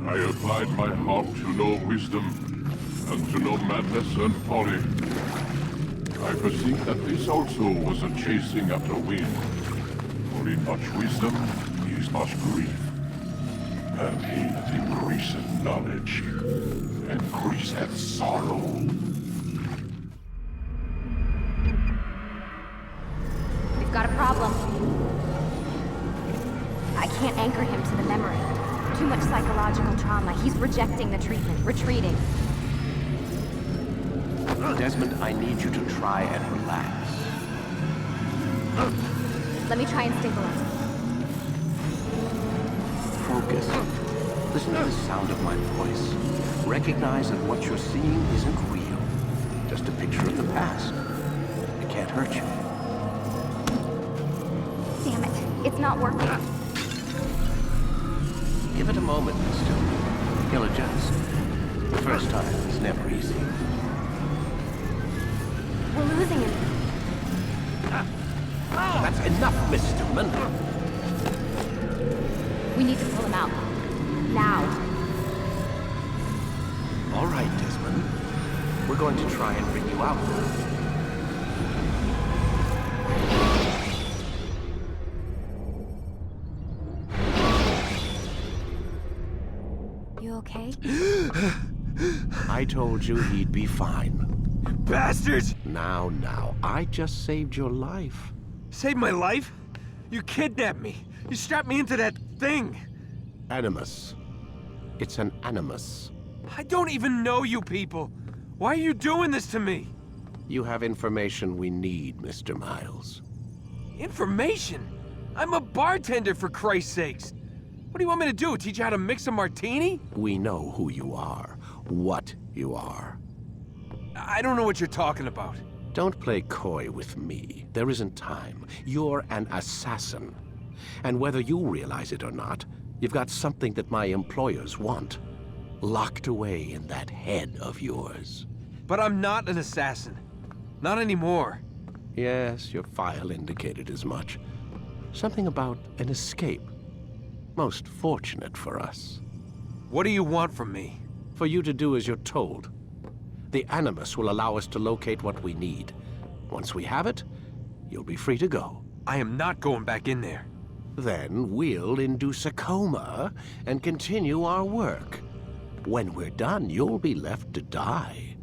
I applied my heart to know wisdom, and to know madness and folly. I perceive that this also was a chasing after wind. For in much wisdom is much grief. And he that increaseth knowledge increaseth sorrow. We've got a problem. I can't anchor him to the memory. Too much psychological trauma. He's rejecting the treatment, retreating. Desmond, I need you to try and relax. Let me try and stabilize him. Focus. Listen to the sound of my voice. Recognize that what you're seeing isn't real. Just a picture of the past. It can't hurt you. Damn it. It's not working. Give it a moment, mister. He'll adjust. The first time is never easy. We're losing him. That's enough, Mr. Mendel. We need to pull him out. Now. All right, Desmond. We're going to try and bring you out. You okay? I told you he'd be fine. Bastards! Now, I just saved your life. Saved my life? You kidnapped me. You strapped me into that thing. Animus. It's an animus. I don't even know you people. Why are you doing this to me? You have information we need, Mr. Miles. Information? I'm a bartender, for Christ's sakes. What do you want me to do? Teach you how to mix a martini? We know who you are, what you are. I don't know what you're talking about. Don't play coy with me. There isn't time. You're an assassin. And whether you realize it or not, you've got something that my employers want. Locked away in that head of yours. But I'm not an assassin. Not anymore. Yes, your file indicated as much. Something about an escape. Most fortunate for us. What do you want from me? For you to do as you're told. The Animus will allow us to locate what we need. Once we have it, you'll be free to go. I am not going back in there. Then we'll induce a coma and continue our work. When we're done, you'll be left to die.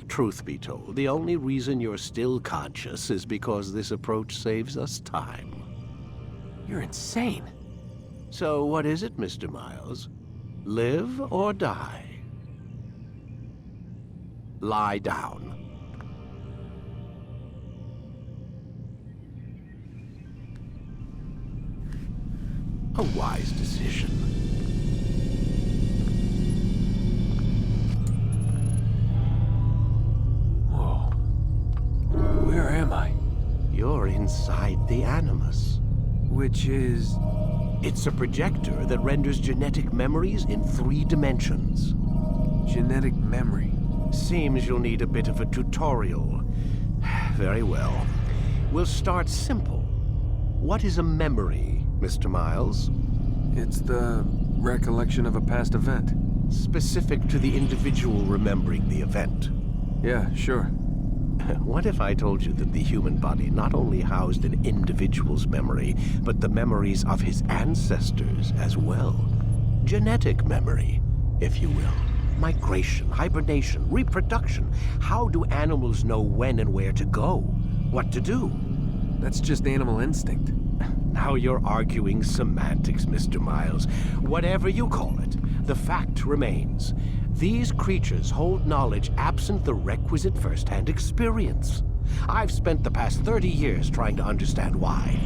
Truth be told, the only reason you're still conscious is because this approach saves us time. You're insane. So what is it, Mr. Miles? Live or die? Lie down. A wise decision. Whoa. Where am I? You're inside the Animus. Which is... It's a projector that renders genetic memories in 3 dimensions. genetic memory. Seems you'll need a bit of a tutorial. Very well. We'll start simple. What is a memory, Mr. Miles? It's the recollection of a past event. Specific to the individual remembering the event. Yeah, sure. What if I told you that the human body not only housed an individual's memory, but the memories of his ancestors as well? Genetic memory, if you will. Migration, hibernation, reproduction. How do animals know when and where to go? What to do? That's just animal instinct. Now you're arguing semantics, Mr. Miles. Whatever you call it, the fact remains. These creatures hold knowledge absent the requisite first-hand experience. I've spent the past 30 years trying to understand why.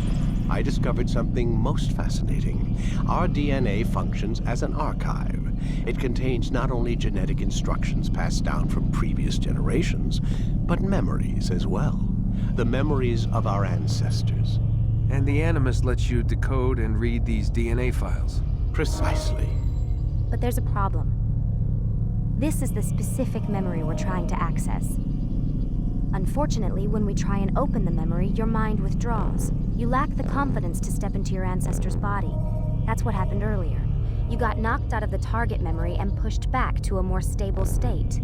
I discovered something most fascinating. Our DNA functions as an archive. It contains not only genetic instructions passed down from previous generations, but memories as well. The memories of our ancestors. And the Animus lets you decode and read these DNA files. Precisely. But there's a problem. This is the specific memory we're trying to access. Unfortunately, when we try and open the memory, your mind withdraws. You lack the confidence to step into your ancestor's body. That's what happened earlier. You got knocked out of the target memory and pushed back to a more stable state.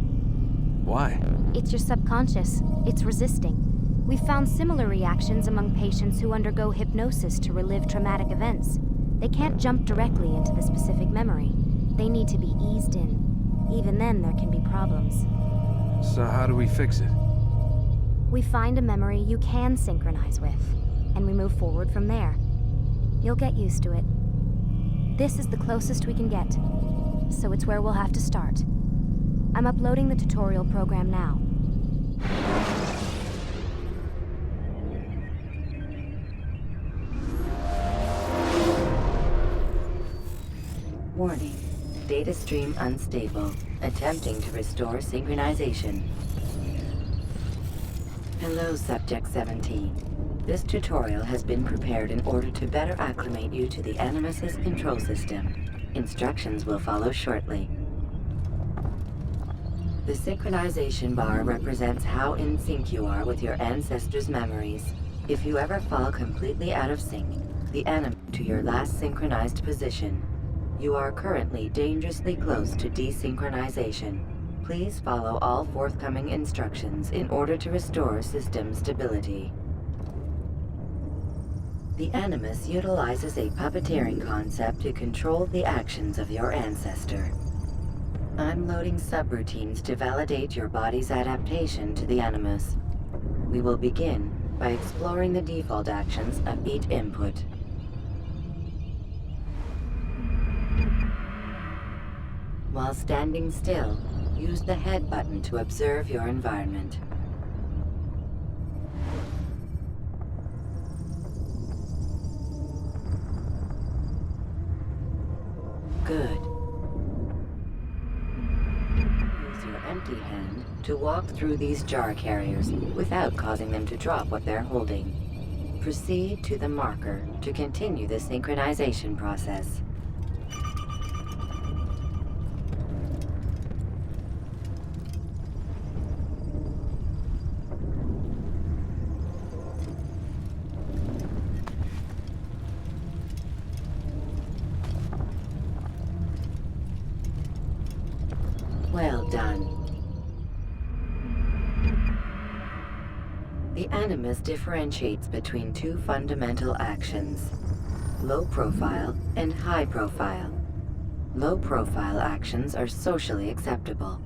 Why? It's your subconscious. It's resisting. We've found similar reactions among patients who undergo hypnosis to relive traumatic events. They can't jump directly into the specific memory. They need to be eased in. Even then, there can be problems. So how do we fix it? We find a memory you can synchronize with, and we move forward from there. You'll get used to it. This is the closest we can get, so it's where we'll have to start. I'm uploading the tutorial program now. Warning. Data stream unstable. Attempting to restore synchronization. Hello, Subject 17. This tutorial has been prepared in order to better acclimate you to the Animus's control system. Instructions will follow shortly. The synchronization bar represents how in sync you are with your ancestors' memories. If you ever fall completely out of sync, the Animus to your last synchronized position. You are currently dangerously close to desynchronization. Please follow all forthcoming instructions in order to restore system stability. The Animus utilizes a puppeteering concept to control the actions of your ancestor. I'm loading subroutines to validate your body's adaptation to the Animus. We will begin by exploring the default actions of each input. While standing still, use the head button to observe your environment. Good. Use your empty hand to walk through these jar carriers without causing them to drop what they're holding. Proceed to the marker to continue the synchronization process. Well done. The Animus differentiates between two fundamental actions: low profile and high profile. Low profile actions are socially acceptable.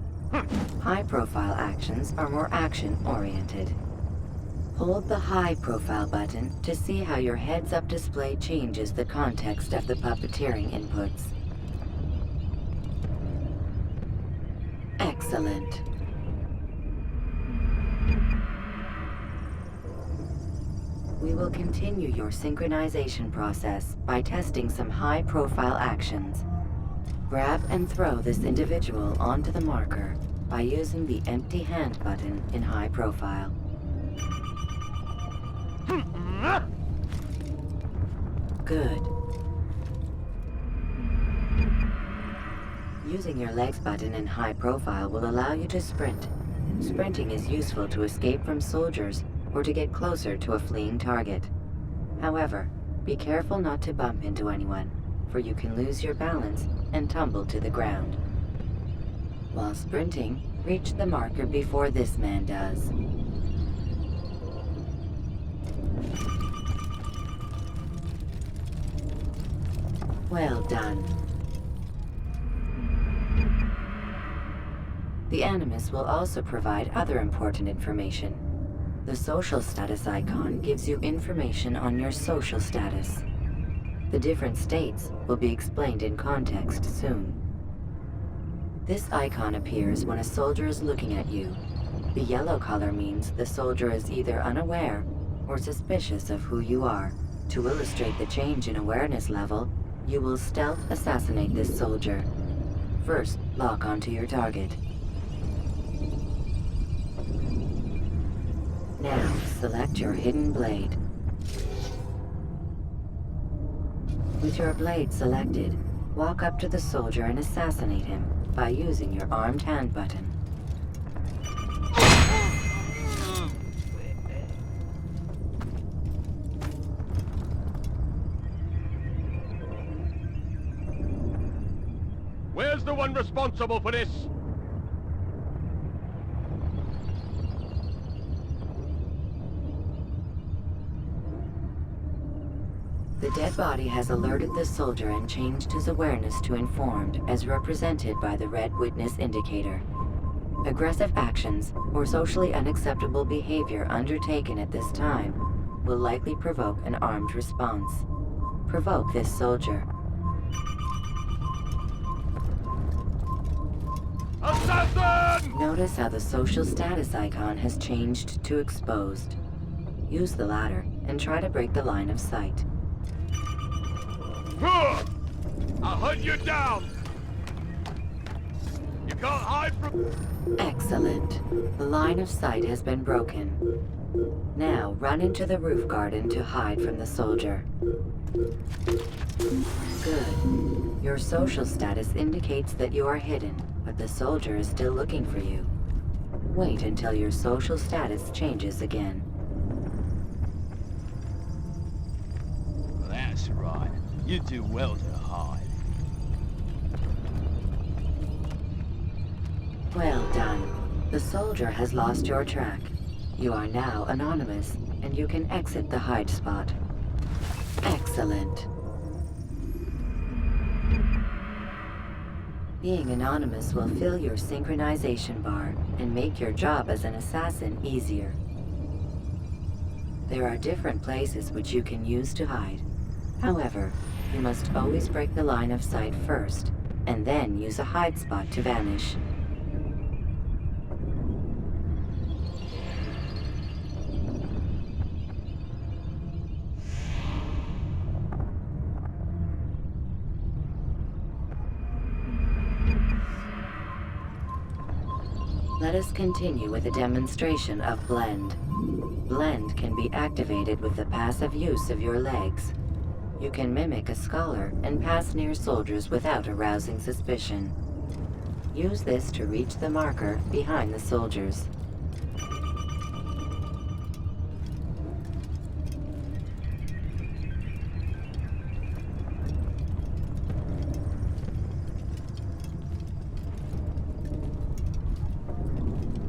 High profile actions are more action-oriented. Hold the high profile button to see how your heads-up display changes the context of the puppeteering inputs. Excellent. We will continue your synchronization process by testing some high-profile actions. Grab and throw this individual onto the marker by using the empty hand button in high profile. Good. Using your legs button in high profile will allow you to sprint. Sprinting is useful to escape from soldiers or to get closer to a fleeing target. However, be careful not to bump into anyone, for you can lose your balance and tumble to the ground. While sprinting, reach the marker before this man does. Well done. The Animus will also provide other important information. The social status icon gives you information on your social status. The different states will be explained in context soon. This icon appears when a soldier is looking at you. The yellow color means the soldier is either unaware or suspicious of who you are. To illustrate the change in awareness level, you will stealth assassinate this soldier. First, lock onto your target. Now, select your hidden blade. With your blade selected, walk up to the soldier and assassinate him by using your armed hand button. Where's the one responsible for this? The dead body has alerted the soldier and changed his awareness to informed, as represented by the red witness indicator. Aggressive actions or socially unacceptable behavior undertaken at this time will likely provoke an armed response. Provoke this soldier. Assassin! Notice how the social status icon has changed to exposed. Use the ladder and try to break the line of sight. I'll hunt you down! You can't hide from... Excellent. The line of sight has been broken. Now run into the roof garden to hide from the soldier. Good. Your social status indicates that you are hidden, but the soldier is still looking for you. Wait until your social status changes again. That's right. You do well to hide. Well done. The soldier has lost your track. You are now anonymous, and you can exit the hide spot. Excellent. Being anonymous will fill your synchronization bar and make your job as an assassin easier. There are different places which you can use to hide. However, you must always break the line of sight first, and then use a hide spot to vanish. Let us continue with a demonstration of Blend. Blend can be activated with the passive use of your legs. You can mimic a scholar and pass near soldiers without arousing suspicion. Use this to reach the marker behind the soldiers.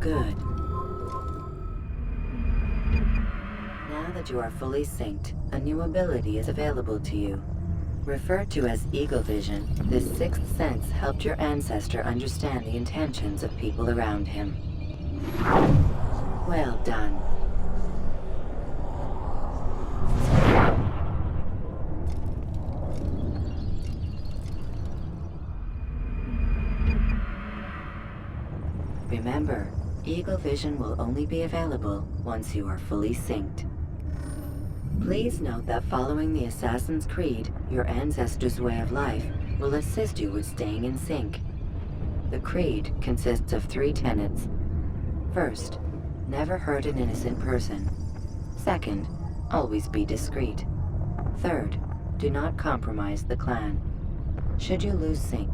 Good. Now that you are fully synced, a new ability is available to you. Referred to as Eagle Vision, this sixth sense helped your ancestor understand the intentions of people around him. Well done. Remember, Eagle Vision will only be available once you are fully synced. Please note that following the Assassin's Creed, your ancestors' way of life will assist you with staying in sync. The Creed consists of 3 tenets. First, never hurt an innocent person. Second, always be discreet. Third, do not compromise the clan. Should you lose sync,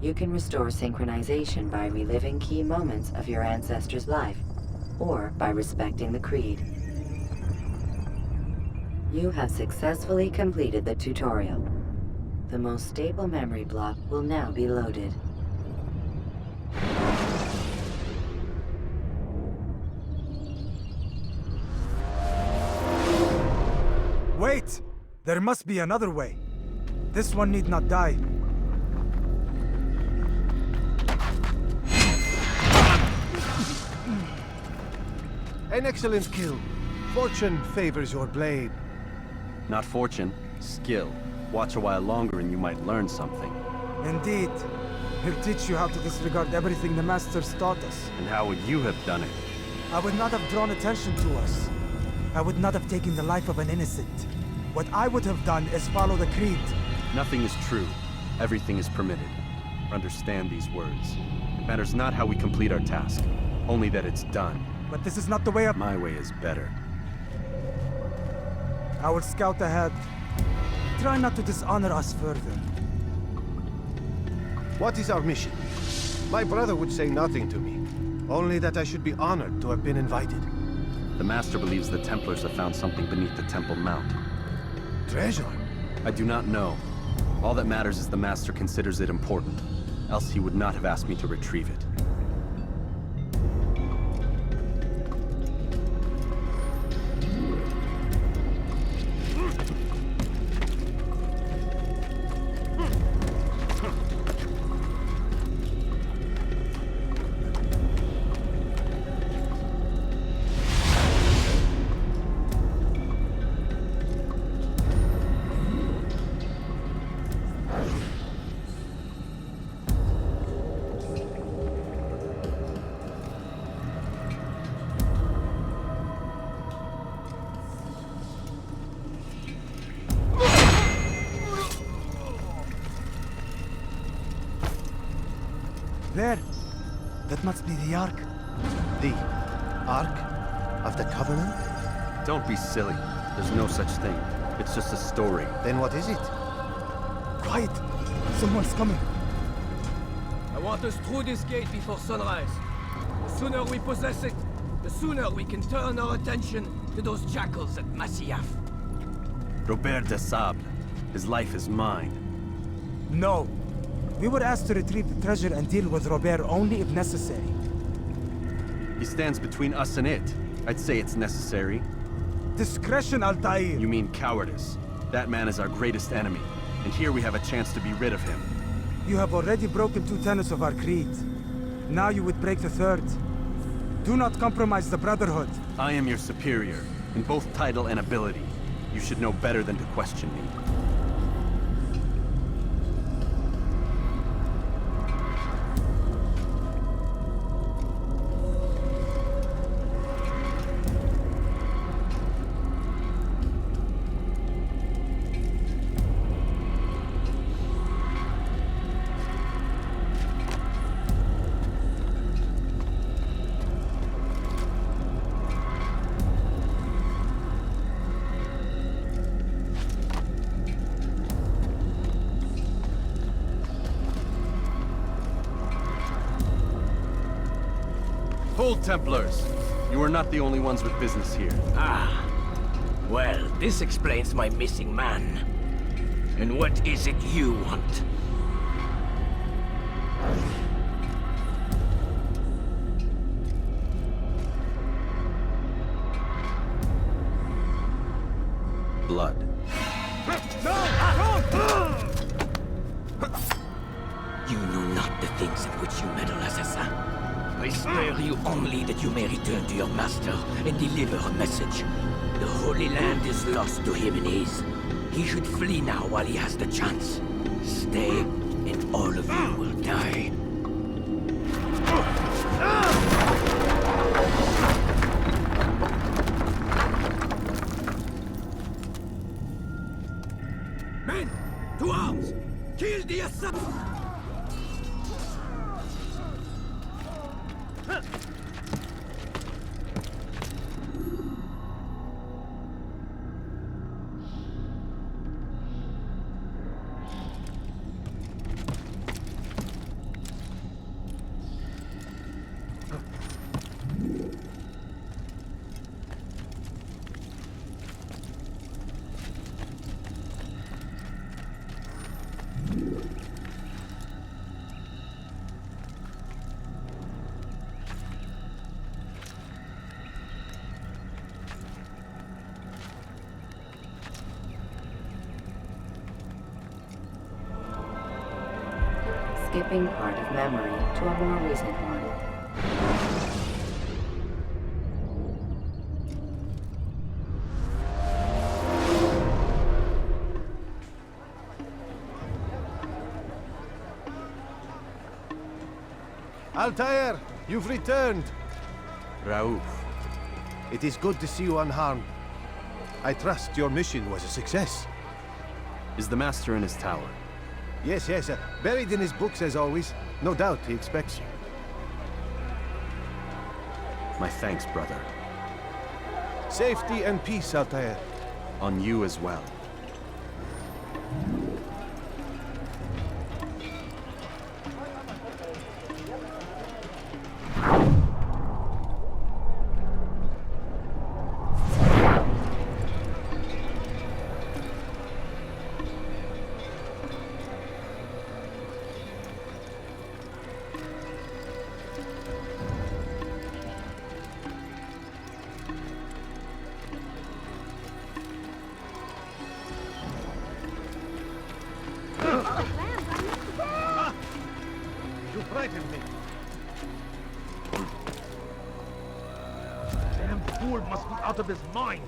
you can restore synchronization by reliving key moments of your ancestor's life, or by respecting the Creed. You have successfully completed the tutorial. The most stable memory block will now be loaded. Wait! There must be another way. This one need not die. An excellent kill. Fortune favors your blade. Not fortune, skill. Watch a while longer and you might learn something. Indeed. He'll teach you how to disregard everything the Masters taught us. And how would you have done it? I would not have drawn attention to us. I would not have taken the life of an innocent. What I would have done is follow the Creed. Nothing is true. Everything is permitted. Understand these words. It matters not how we complete our task, only that it's done. But this is not the way of... My way is better. I will scout ahead. Try not to dishonor us further. What is our mission? My brother would say nothing to me. Only that I should be honored to have been invited. The Master believes the Templars have found something beneath the Temple Mount. Treasure? I do not know. All that matters is the Master considers it important. else he would not have asked me to retrieve it. There! That must be the Ark. The Ark of the Covenant? Don't be silly. There's no such thing. It's just a story. Then what is it? Quiet! Someone's coming. I want us through this gate before sunrise. The sooner we possess it, the sooner we can turn our attention to those jackals at Masyaf. Robert de Sable. His life is mine. No! We were asked to retrieve the treasure and deal with Robert only if necessary. He stands between us and it. I'd say it's necessary. Discretion, Altair! You mean cowardice. That man is our greatest enemy, and here we have a chance to be rid of him. You have already broken 2 tenets of our creed. Now you would break the 3rd. Do not compromise the Brotherhood. I am your superior, in both title and ability. You should know better than to question me. Hold, Templars! You are not the only ones with business here. Ah. Well, this explains my missing man. And what is it you want? Blood. You know not the things in which you meddle, assassin. I spare you only that you may return to your master and deliver a message. The Holy Land is lost to him and his. He should flee now while he has the chance. Stay, and all of you will die. Men! To arms! Kill the assassin! Skipping part of memory to a more recent one. Altair, you've returned. Raouf. It is good to see you unharmed. I trust your mission was a success. Is the Master in his tower? Yes, buried in his books as always. No doubt he expects you. My thanks, brother. Safety and peace, Altair. On you as well. frighten me. Damn fool must be out of his mind.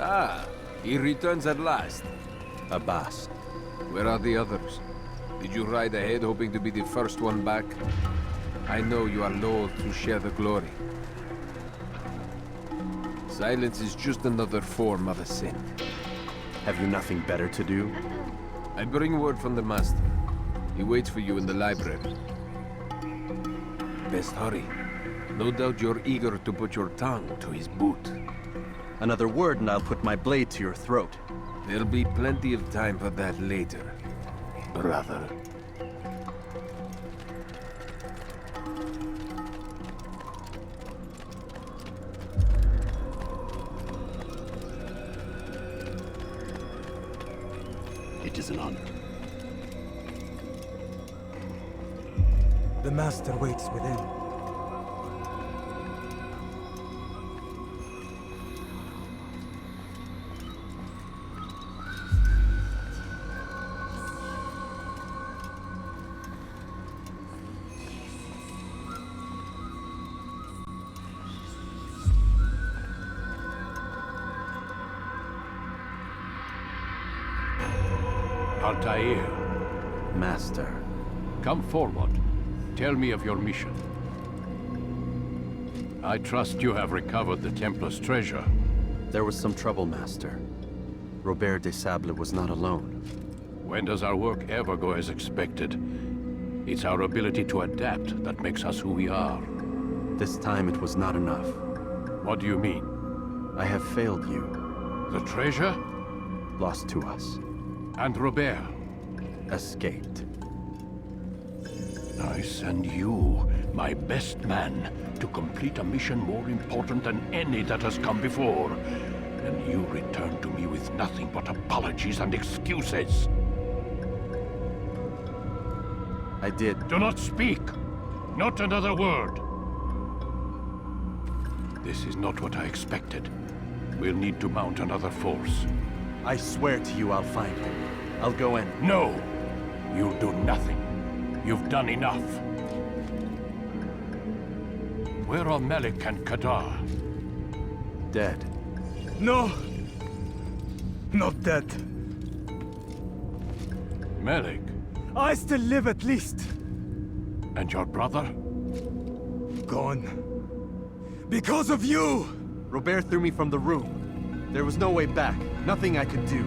Ah, he returns at last. Abbas. Where are the others? Did you ride ahead hoping to be the first one back? I know you are loath to share the glory. Silence is just another form of a sin. Have you nothing better to do? I bring word from the Master. He waits for you in the library. Best hurry. No doubt you're eager to put your tongue to his boot. Another word and I'll put my blade to your throat. There'll be plenty of time for that later, brother. It is an honor. The Master waits within. Altair, Master. come forward. Tell me of your mission. I trust you have recovered the Templar's treasure. There was some trouble, Master. Robert de Sable was not alone. When does our work ever go as expected? It's our ability to adapt that makes us who we are. This time it was not enough. What do you mean? I have failed you. The treasure? Lost to us. And Robert? Escaped. I send you, my best man, to complete a mission more important than any that has come before. And you return to me with nothing but apologies and excuses. I did. Do not speak! Not another word! This is not what I expected. We'll need to mount another force. I swear to you I'll find him. I'll go in. No! You'll do nothing. You've done enough. Where are Malik and Kadar? Dead. No! Not dead. Malik? I still live at least. And your brother? Gone. Because of you! Robert threw me from the room. There was no way back. Nothing I could do.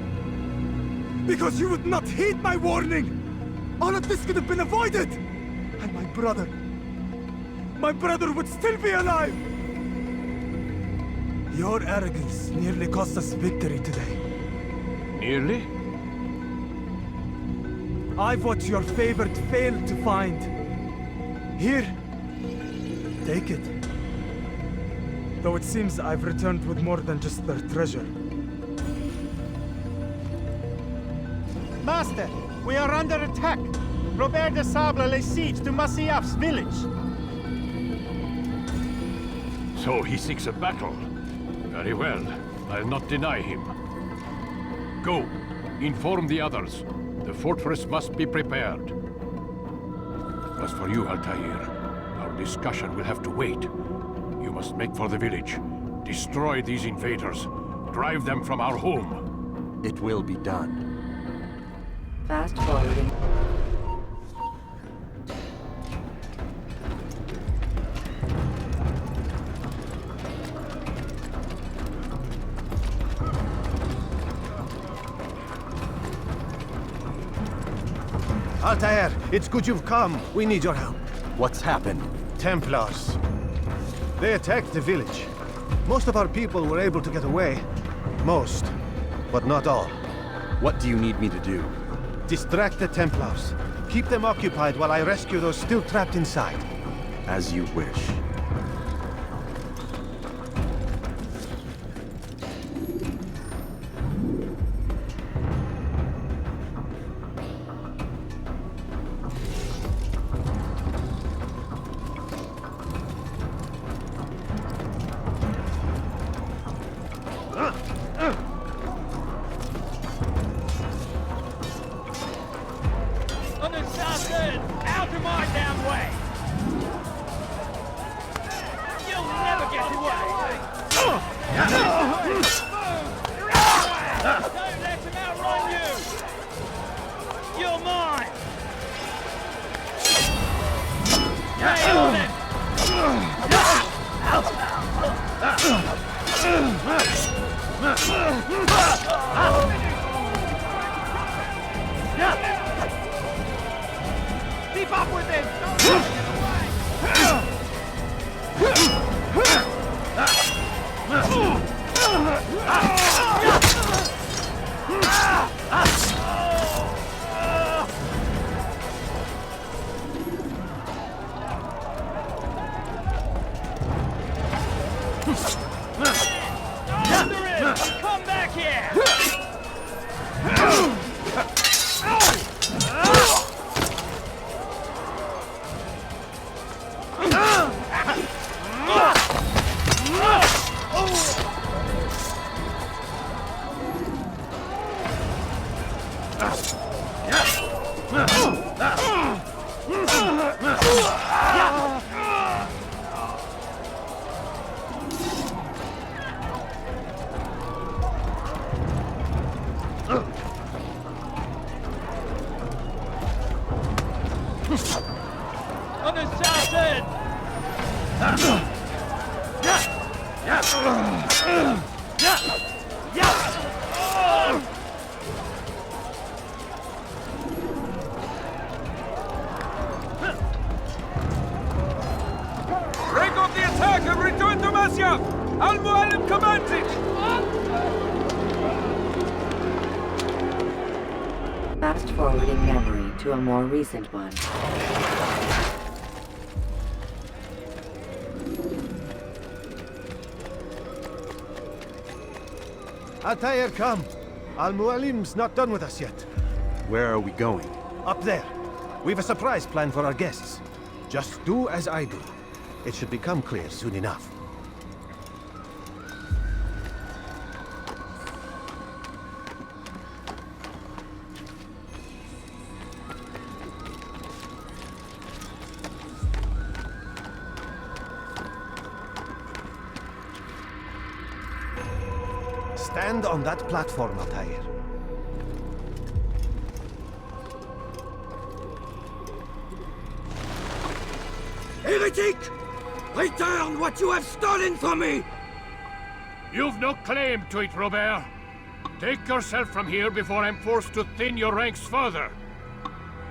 Because you would not heed my warning! All of this could have been avoided! And my brother would still be alive! Your arrogance nearly cost us victory today. Nearly? I've what your favorite failed to find. Here, take it. Though it seems I've returned with more than just their treasure. Master, we are under attack. Robert de Sable lays siege to Masyaf's village. So he seeks a battle. Very well. I'll not deny him. Go. Inform the others. The fortress must be prepared. As for you, Altair, our discussion will have to wait. You must make for the village. Destroy these invaders. Drive them from our home. It will be done. Fast forwarding. Altair, it's good you've come. We need your help. What's happened? Templars. They attacked the village. Most of our people were able to get away. Most, but not all. What do you need me to do? Distract the Templars. Keep them occupied while I rescue those still trapped inside. As you wish. Out of my damn way! You'll never get away! Don't let him outrun you! You're mine! Nail on him! Keep up with him! After him! Come back here! On the south end! Break off the attack and return to Masya! Al-Mualim commands it! Fast forwarding memory to a more recent one. Altair, come. Al-Mualim's not done with us yet. Where are we going? Up there. We've a surprise plan for our guests. Just do as I do. It should become clear soon enough. Stand on that platform, Altair. Heretic! Return what you have stolen from me! You've no claim to it, Robert. Take yourself from here before I'm forced to thin your ranks further.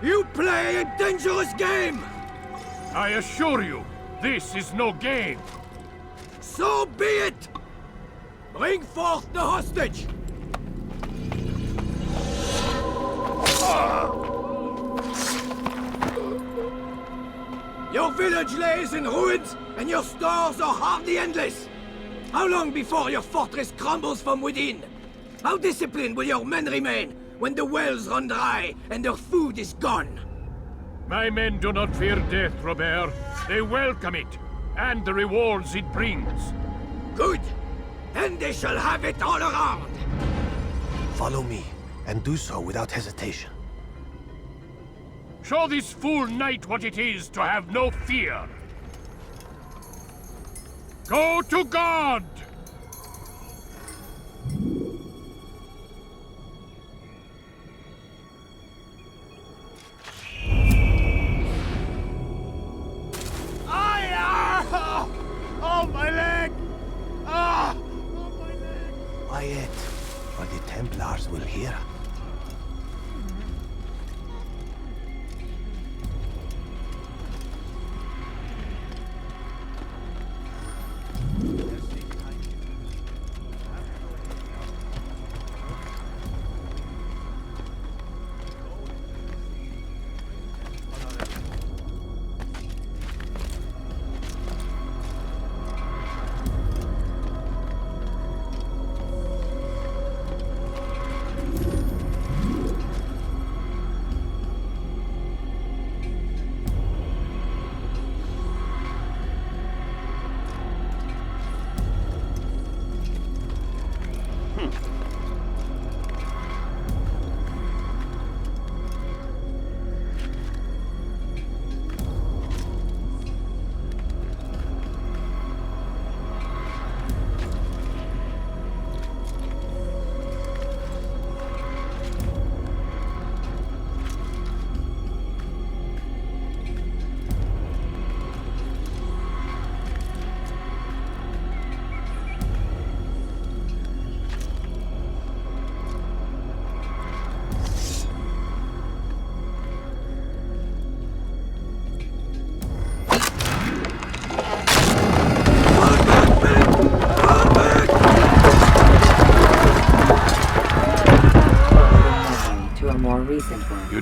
You play a dangerous game! I assure you, this is no game. So be it! Bring forth the hostage! Your village lays in ruins, and your stores are hardly endless. How long before your fortress crumbles from within? How disciplined will your men remain when the wells run dry and their food is gone? My men do not fear death, Robert. They welcome it, and the rewards it brings. Good. Then they shall have it all around. Follow me, and do so without hesitation. Show this fool knight what it is to have no fear. Go to God! Oh, my leg! Ah! Oh, my leg! Quiet, or the Templars will hear.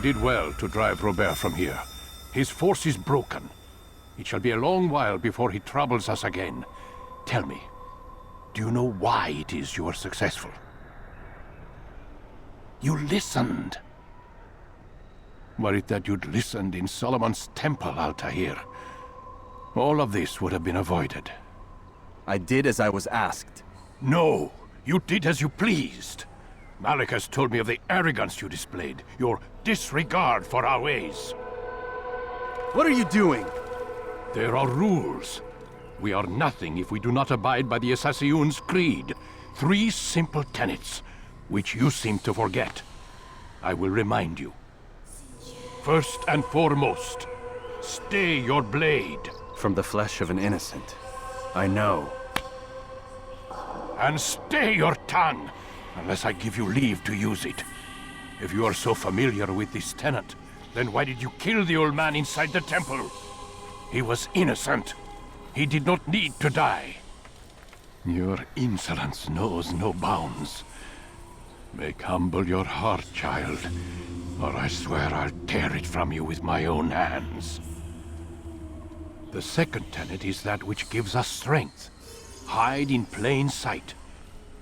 did well to drive Robert from here. His force is broken. It shall be a long while before he troubles us again. Tell me, do you know why it is you are successful? You listened. Were it that you'd listened in Solomon's temple, Altair, all of this would have been avoided. I did as I was asked. No, you did as you pleased. Malik has told me of the arrogance you displayed, your disregard for our ways. What are you doing? There are rules. We are nothing if we do not abide by the Assassin's creed. 3 simple tenets, which you seem to forget. I will remind you. First and foremost, stay your blade. From the flesh of an innocent. I know. And stay your tongue, unless I give you leave to use it. If you are so familiar with this tenet, then why did you kill the old man inside the temple? He was innocent. He did not need to die. Your insolence knows no bounds. Make humble your heart, child, or I swear I'll tear it from you with my own hands. The second tenet is that which gives us strength. Hide in plain sight.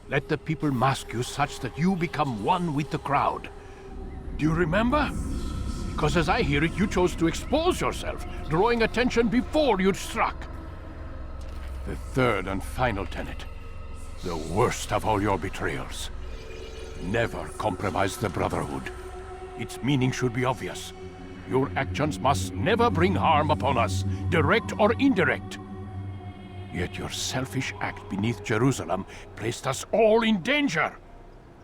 Let the people mask you such that you become one with the crowd. Do you remember? Because as I hear it, you chose to expose yourself, drawing attention before you'd struck. The third and final tenet, the worst of all your betrayals. Never compromise the Brotherhood. Its meaning should be obvious. Your actions must never bring harm upon us, direct or indirect. Yet your selfish act beneath Jerusalem placed us all in danger.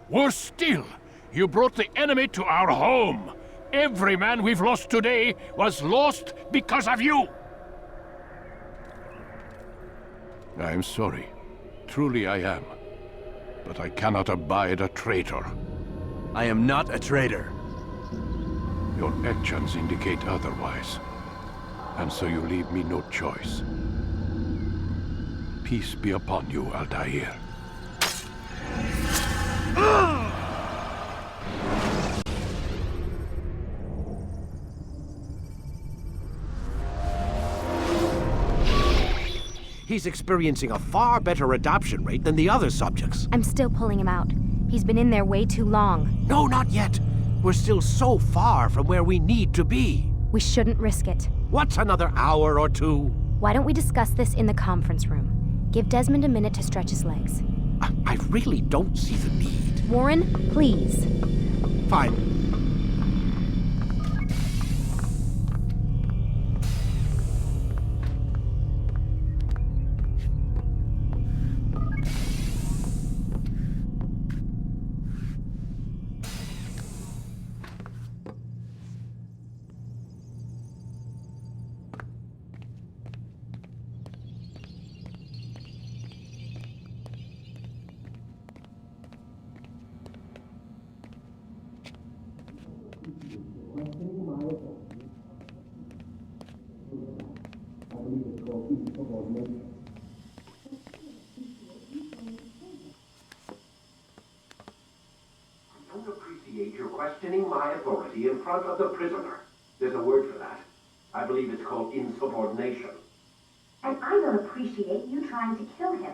Worse still, you brought the enemy to our home. Every man we've lost today was lost because of you. I am sorry. Truly I am. But I cannot abide a traitor. I am not a traitor. Your actions indicate otherwise. And so you leave me no choice. Peace be upon you, Altair. He's experiencing a far better adoption rate than the other subjects. I'm still pulling him out. He's been in there way too long. No, not yet. We're still so far from where we need to be. We shouldn't risk it. What's another hour or two? Why don't we discuss this in the conference room? Give Desmond a minute to stretch his legs. I really don't see the need. Warren, please. Fine. You're questioning my authority in front of the prisoner. There's a word for that. I believe it's called insubordination. And I don't appreciate you trying to kill him.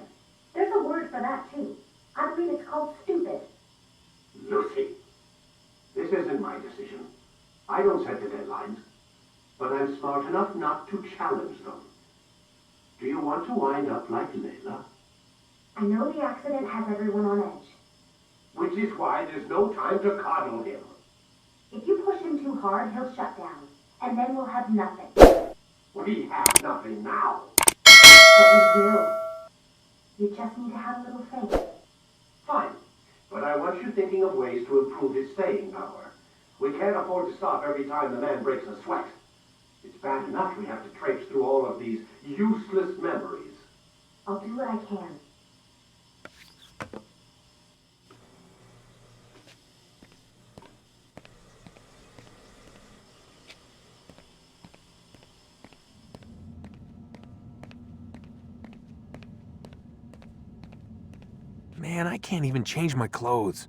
There's a word for that, too. I believe it's called stupid. Lucy, this isn't my decision. I don't set the deadlines. But I'm smart enough not to challenge them. Do you want to wind up like Layla? I know the accident has everyone on edge. Which is why there's no time to coddle him. If you push him too hard, he'll shut down. And then we'll have nothing. We have nothing now. But we will. You just need to have a little faith. Fine. But I want you thinking of ways to improve his staying power. We can't afford to stop every time the man breaks a sweat. It's bad enough we have to traipse through all of these useless memories. I'll do what I can. Man, I can't even change my clothes.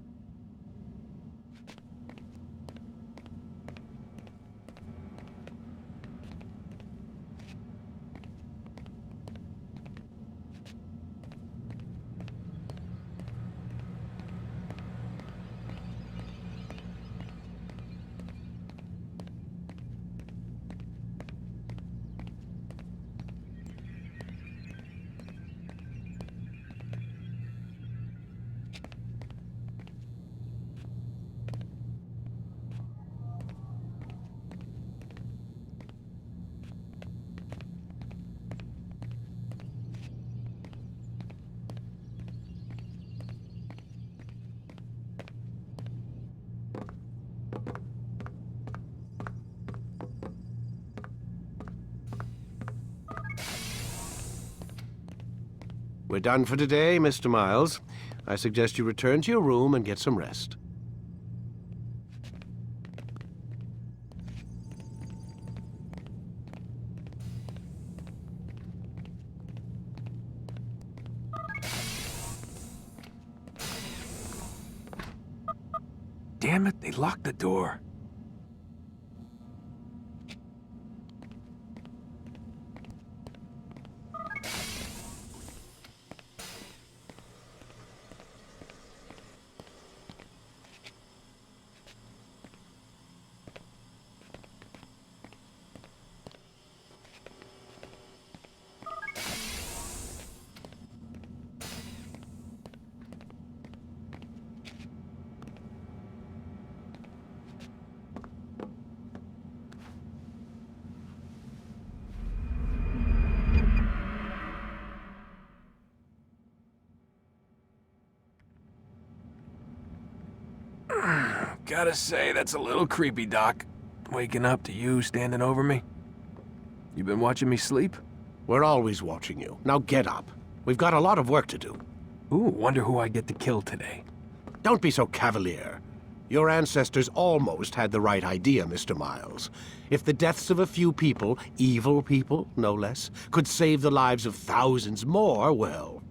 We're done for today, Mr. Miles. I suggest you return to your room and get some rest. Damn it, they locked the door. Gotta say, that's a little creepy, Doc. Waking up to you standing over me. You been watching me sleep? We're always watching you. Now get up. We've got a lot of work to do. Ooh, wonder who I get to kill today. Don't be so cavalier. Your ancestors almost had the right idea, Mr. Miles. If the deaths of a few people, evil people, no less, could save the lives of thousands more, well,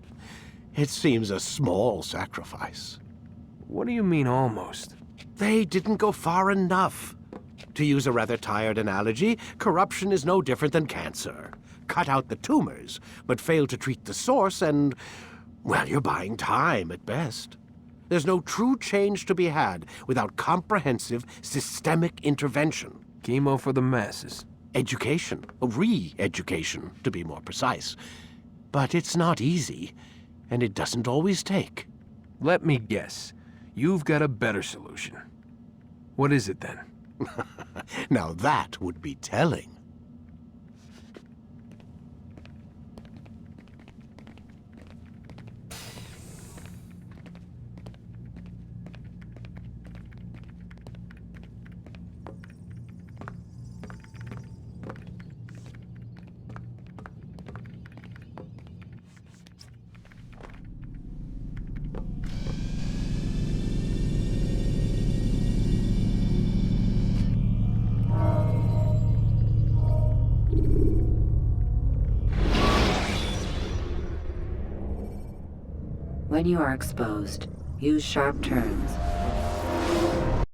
it seems a small sacrifice. What do you mean, almost? They didn't go far enough. To use a rather tired analogy, corruption is no different than cancer. Cut out the tumors, but fail to treat the source and, well, you're buying time at best. There's no true change to be had without comprehensive, systemic intervention. Chemo for the masses. Education, re-education, to be more precise. But it's not easy, and it doesn't always take. Let me guess. You've got a better solution. What is it, then? Now that would be telling. When you are exposed, use sharp turns.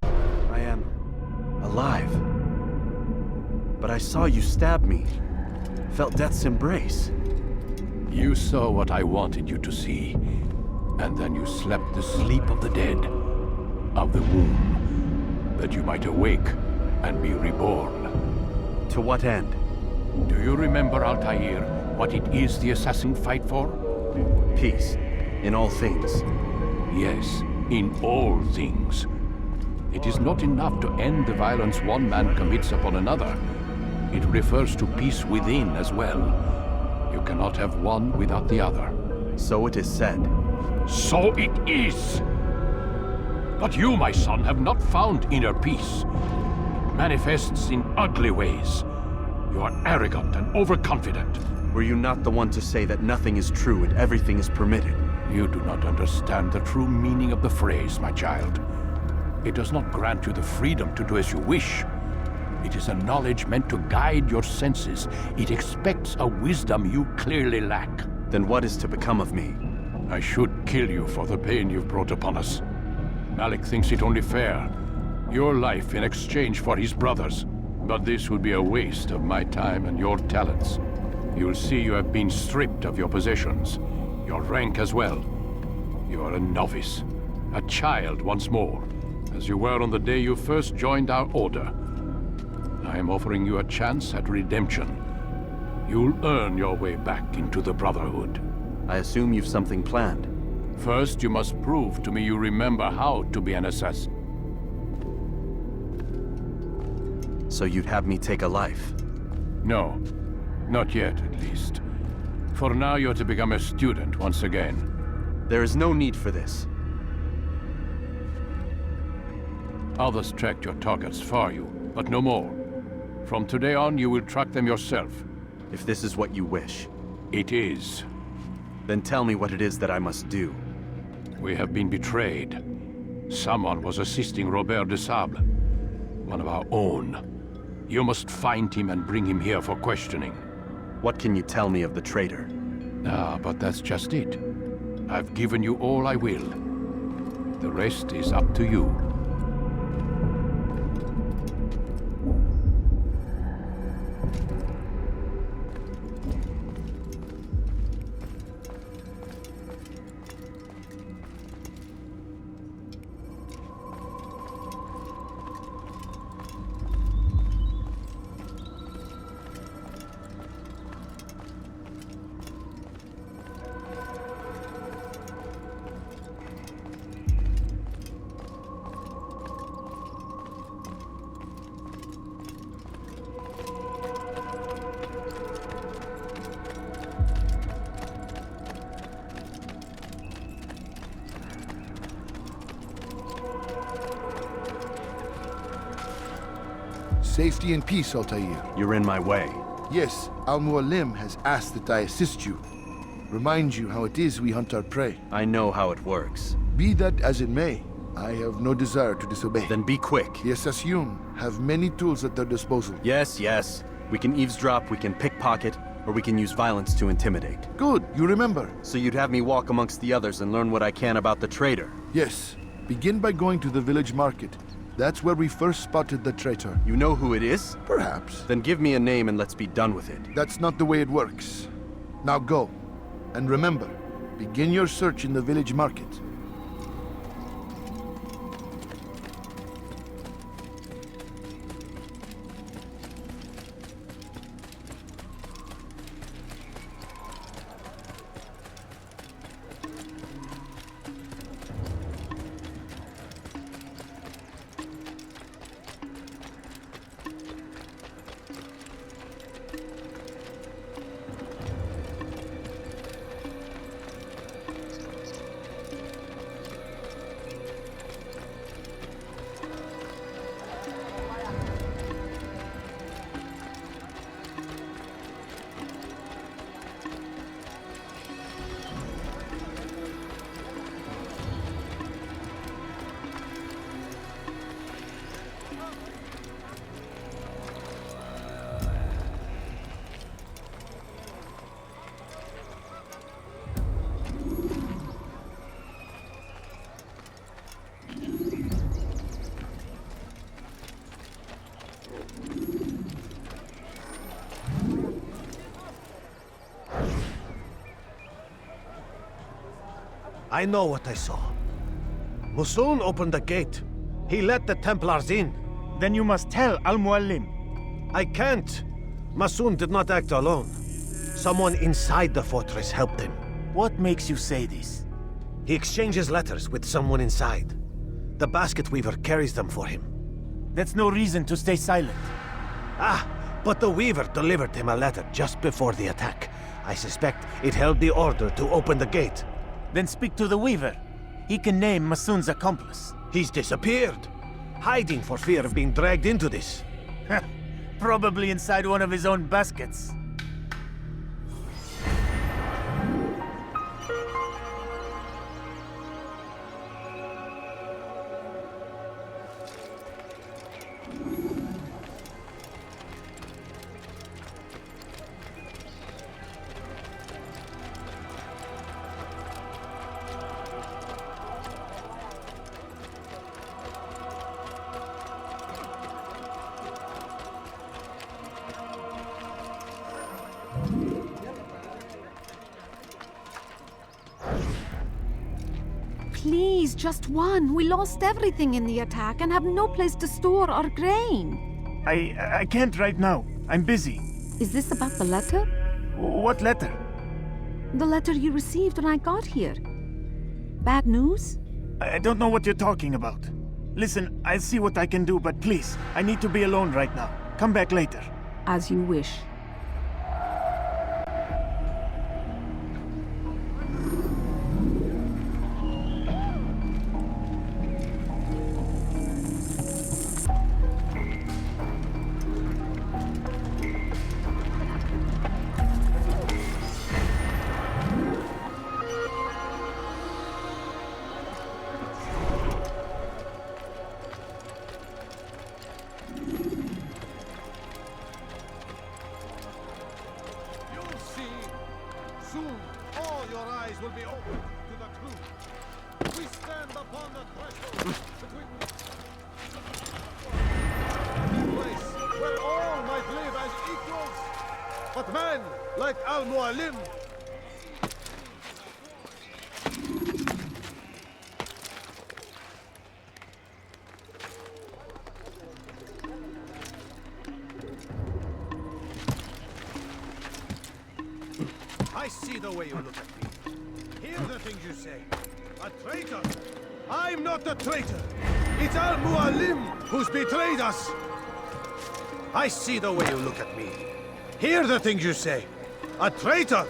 I am alive. But I saw you stab me. Felt death's embrace. You saw what I wanted you to see, and then you slept the sleep of the dead, of the womb, that you might awake and be reborn. To what end? Do you remember, Altair, what it is the assassins fight for? Peace. In all things. Yes, in all things. It is not enough to end the violence one man commits upon another. It refers to peace within as well. You cannot have one without the other. So it is said. So it is! But you, my son, have not found inner peace. It manifests in ugly ways. You are arrogant and overconfident. Were you not the one to say that nothing is true and everything is permitted? You do not understand the true meaning of the phrase, my child. It does not grant you the freedom to do as you wish. It is a knowledge meant to guide your senses. It expects a wisdom you clearly lack. Then what is to become of me? I should kill you for the pain you've brought upon us. Malik thinks it only fair. Your life in exchange for his brother's. But this would be a waste of my time and your talents. You'll see you have been stripped of your possessions. Your rank as well. You are a novice. A child once more. As you were on the day you first joined our order. I am offering you a chance at redemption. You'll earn your way back into the Brotherhood. I assume you've something planned. First, you must prove to me you remember how to be an assassin. So you'd have me take a life? No. Not yet, at least. For now, you're to become a student once again. There is no need for this. Others tracked your targets for you, but no more. From today on, you will track them yourself. If this is what you wish. It is. Then tell me what it is that I must do. We have been betrayed. Someone was assisting Robert de Sable, one of our own. You must find him and bring him here for questioning. What can you tell me of the traitor? Ah, but that's just it. I've given you all I will. The rest is up to you. Safety and peace, Altair. You're in my way. Yes, Al-Mualim has asked that I assist you. Remind you how it is we hunt our prey. I know how it works. Be that as it may, I have no desire to disobey. Then be quick. The Assassin have many tools at their disposal. Yes, yes. We can eavesdrop, we can pickpocket, or we can use violence to intimidate. Good, you remember. So you'd have me walk amongst the others and learn what I can about the traitor? Yes. Begin by going to the village market. That's where we first spotted the traitor. You know who it is? Perhaps. Then give me a name and let's be done with it. That's not the way it works. Now go. And remember, begin your search in the village market. I know what I saw. Musoon opened the gate. He let the Templars in. Then you must tell Al-Mualim. I can't. Musoon did not act alone. Someone inside the fortress helped him. What makes you say this? He exchanges letters with someone inside. The basket weaver carries them for him. That's no reason to stay silent. Ah, but the weaver delivered him a letter just before the attack. I suspect it held the order to open the gate. Then speak to the weaver. He can name Masoon's accomplice. He's disappeared, hiding for fear of being dragged into this. Probably inside one of his own baskets. Please, just one. We lost everything in the attack and have no place to store our grain. I can't right now. I'm busy. Is this about the letter? What letter? The letter you received when I got here. Bad news? I don't know what you're talking about. Listen, I'll see what I can do, but please, I need to be alone right now. Come back later. As you wish. Soon, all your eyes will be open to the truth. We stand upon the threshold between the place where all might live as equals. But men like Al-Mualim I see the way you look at me. Hear the things you say. A traitor? I'm not a traitor. It's Al-Mualim who's betrayed us. I see the way you look at me. Hear the things you say. A traitor?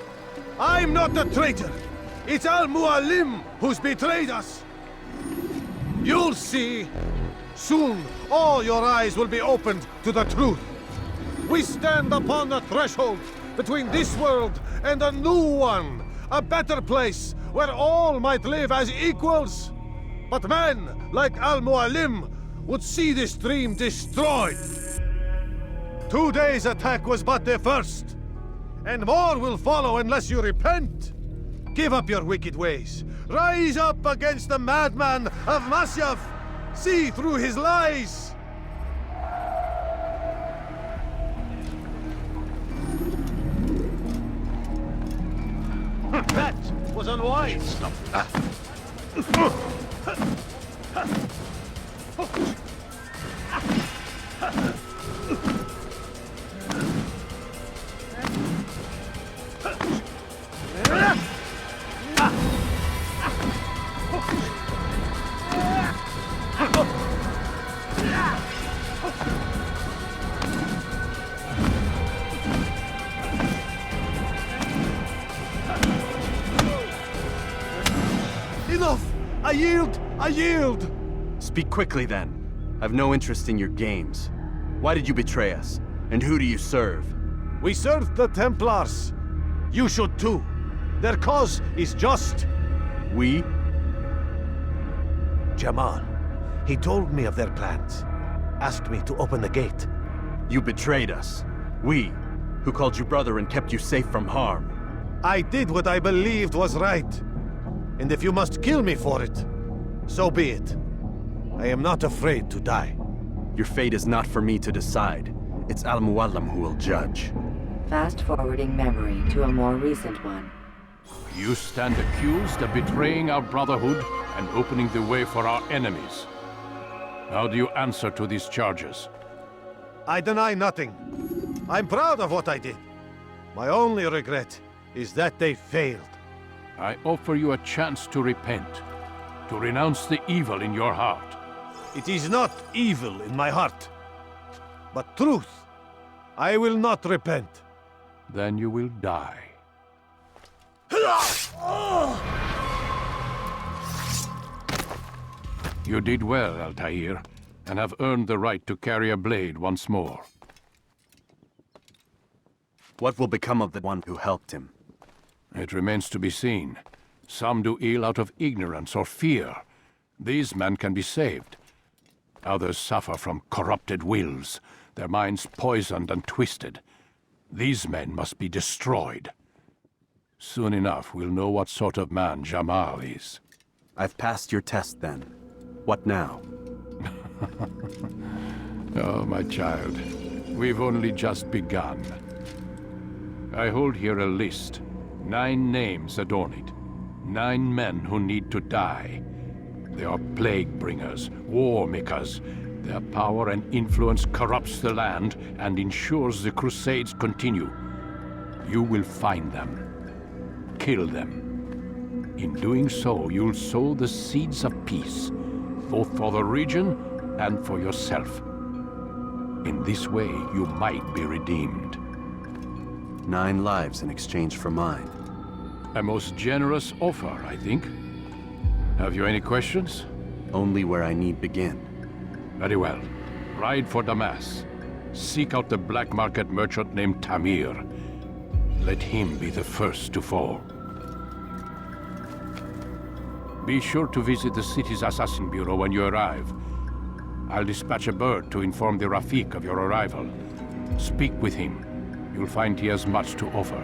I'm not a traitor. It's Al-Mualim who's betrayed us. You'll see. Soon, all your eyes will be opened to the truth. We stand upon the threshold between this world and a new one. A better place where all might live as equals. But men like Al-Mualim would see this dream destroyed. Today's attack was but the first. And more will follow unless you repent. Give up your wicked ways. Rise up against the madman of Masyaf. See through his lies. That was unwise. Enough! I yield! I yield! Speak quickly then. I've no interest in your games. Why did you betray us? And who do you serve? We serve the Templars. You should too. Their cause is just. We? Jamal. He told me of their plans. Asked me to open the gate. You betrayed us. We, who called you brother and kept you safe from harm. I did what I believed was right. And if you must kill me for it, so be it. I am not afraid to die. Your fate is not for me to decide. It's Al-Mualim who will judge. Fast-forwarding memory to a more recent one. You stand accused of betraying our brotherhood and opening the way for our enemies. How do you answer to these charges? I deny nothing. I'm proud of what I did. My only regret is that they failed. I offer you a chance to repent, to renounce the evil in your heart. It is not evil in my heart, but truth. I will not repent. Then you will die. You did well, Altair, and have earned the right to carry a blade once more. What will become of the one who helped him? It remains to be seen. Some do ill out of ignorance or fear. These men can be saved. Others suffer from corrupted wills, their minds poisoned and twisted. These men must be destroyed. Soon enough, we'll know what sort of man Jamal is. I've passed your test, then. What now? Oh, my child. We've only just begun. I hold here a list. 9 names adorn it. 9 men who need to die. They are plague bringers, war makers. Their power and influence corrupts the land and ensures the Crusades continue. You will find them. Kill them. In doing so, you'll sow the seeds of peace, both for the region and for yourself. In this way, you might be redeemed. 9 lives in exchange for mine. A most generous offer, I think. Have you any questions? Only where I need begin. Very well. Ride for Damas. Seek out the black market merchant named Tamir. Let him be the first to fall. Be sure to visit the city's assassin bureau when you arrive. I'll dispatch a bird to inform the Rafik of your arrival. Speak with him. You'll find he has much to offer.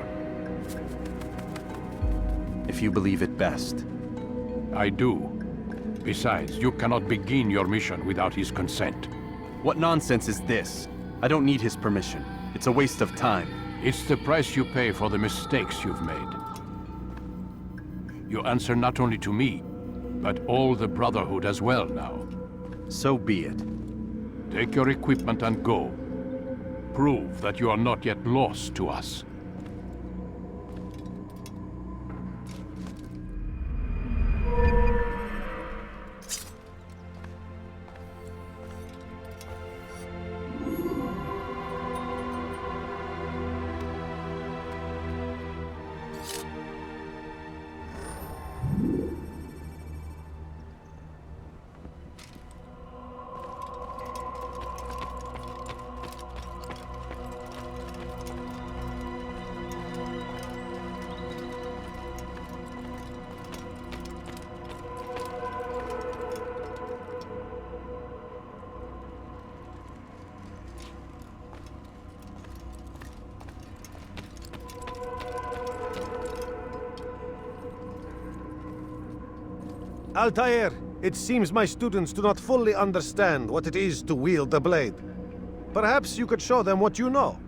if you believe it best. I do. Besides, you cannot begin your mission without his consent. What nonsense is this? I don't need his permission. It's a waste of time. It's the price you pay for the mistakes you've made. You answer not only to me, but all the Brotherhood as well now. So be it. Take your equipment and go. Prove that you are not yet lost to us. Altair, it seems my students do not fully understand what it is to wield the blade. Perhaps you could show them what you know.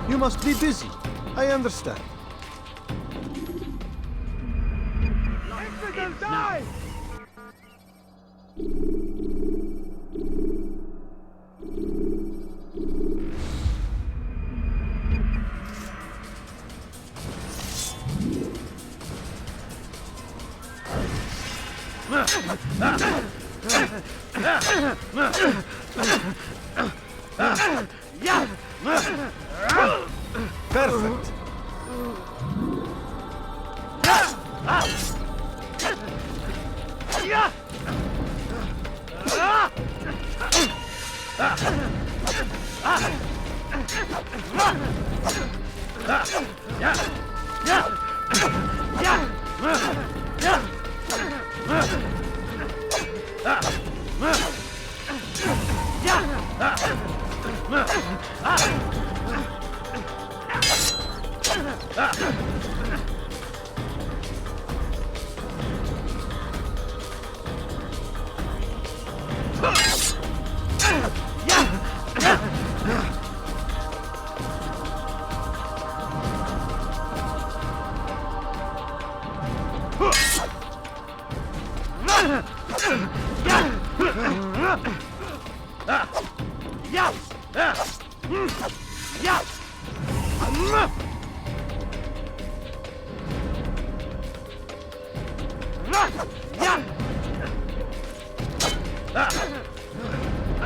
You must be busy. I understand. Infidel, die! Perfect.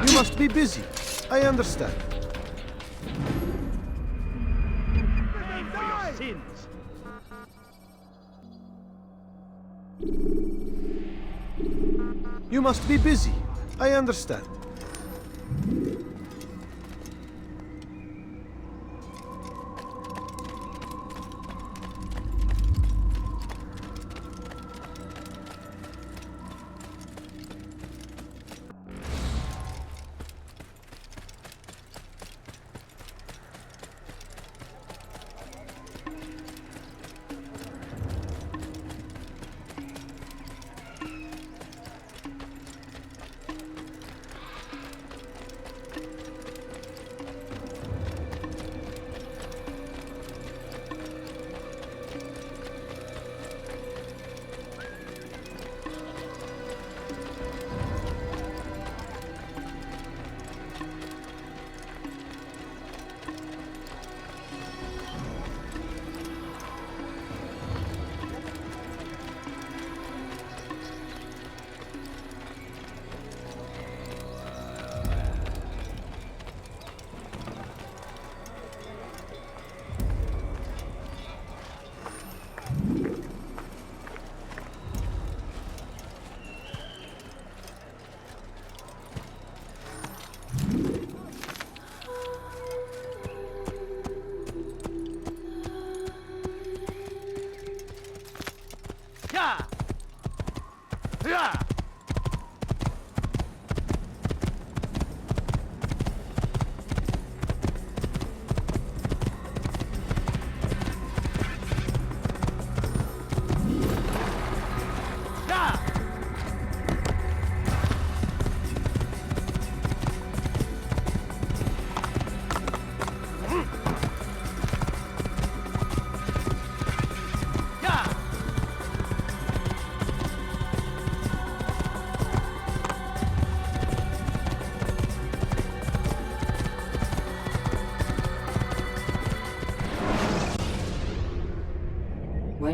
You must be busy. I understand. You must be busy. I understand.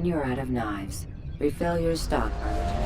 you're out of knives. Refill your stockpile.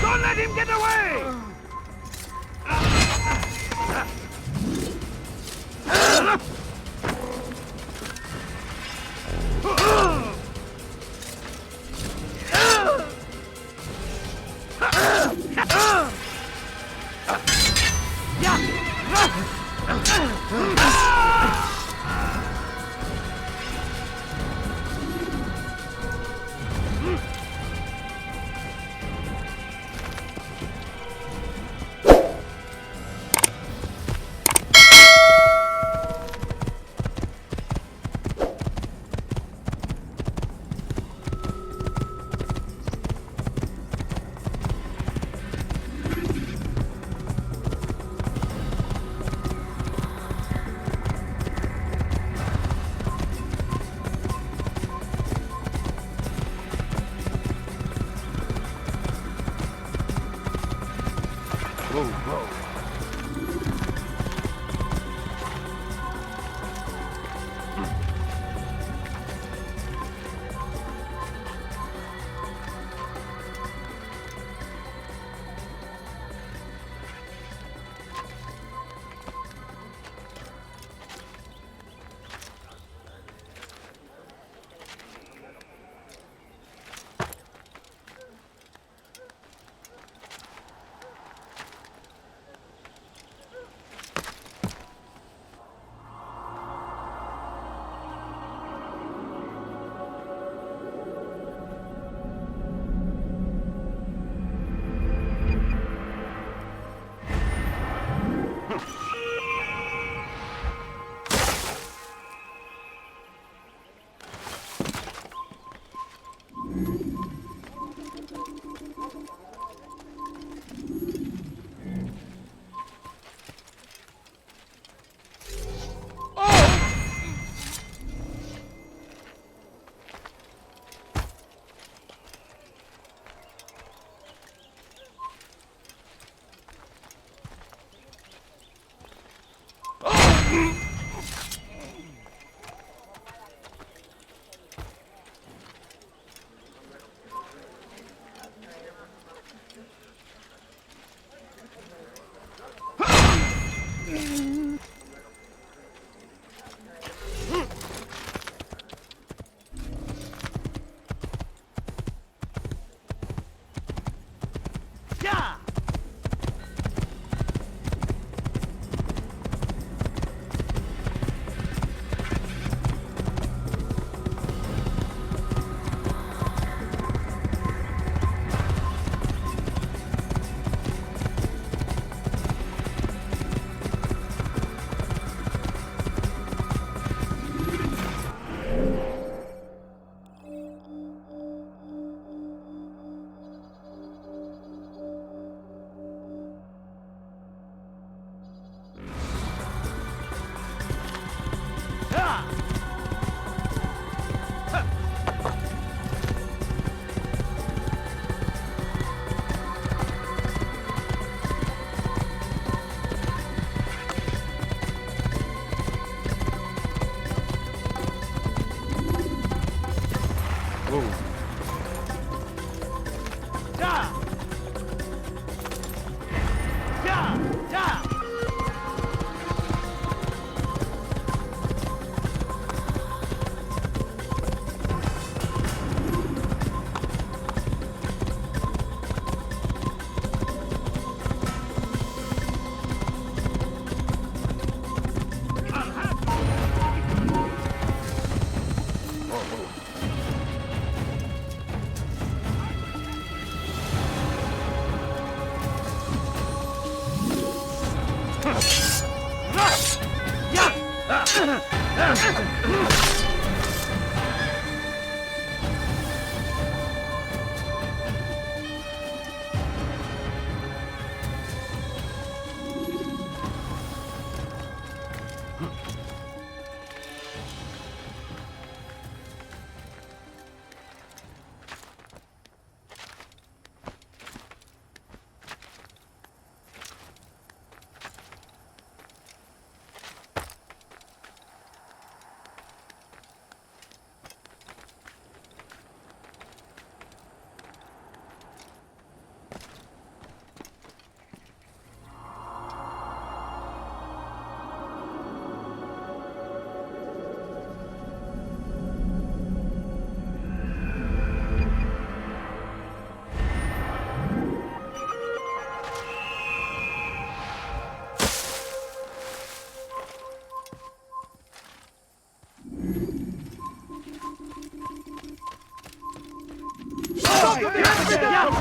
Don't let him get away!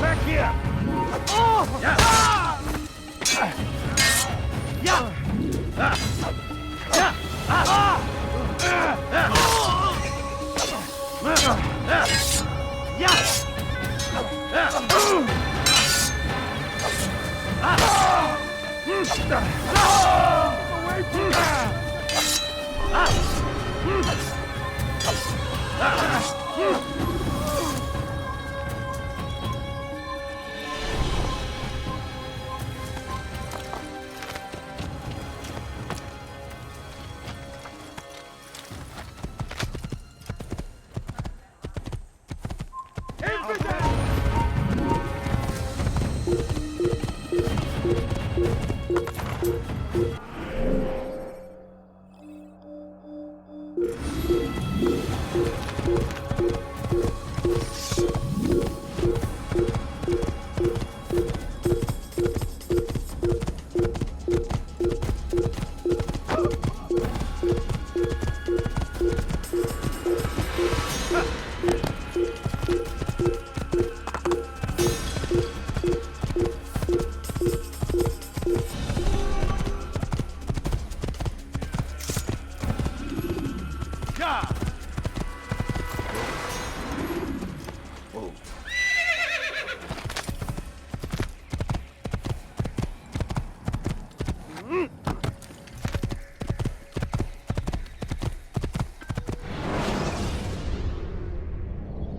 Back here! Oh! Yeah! Yeah!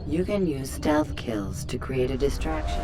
You can use stealth kills to create a distraction.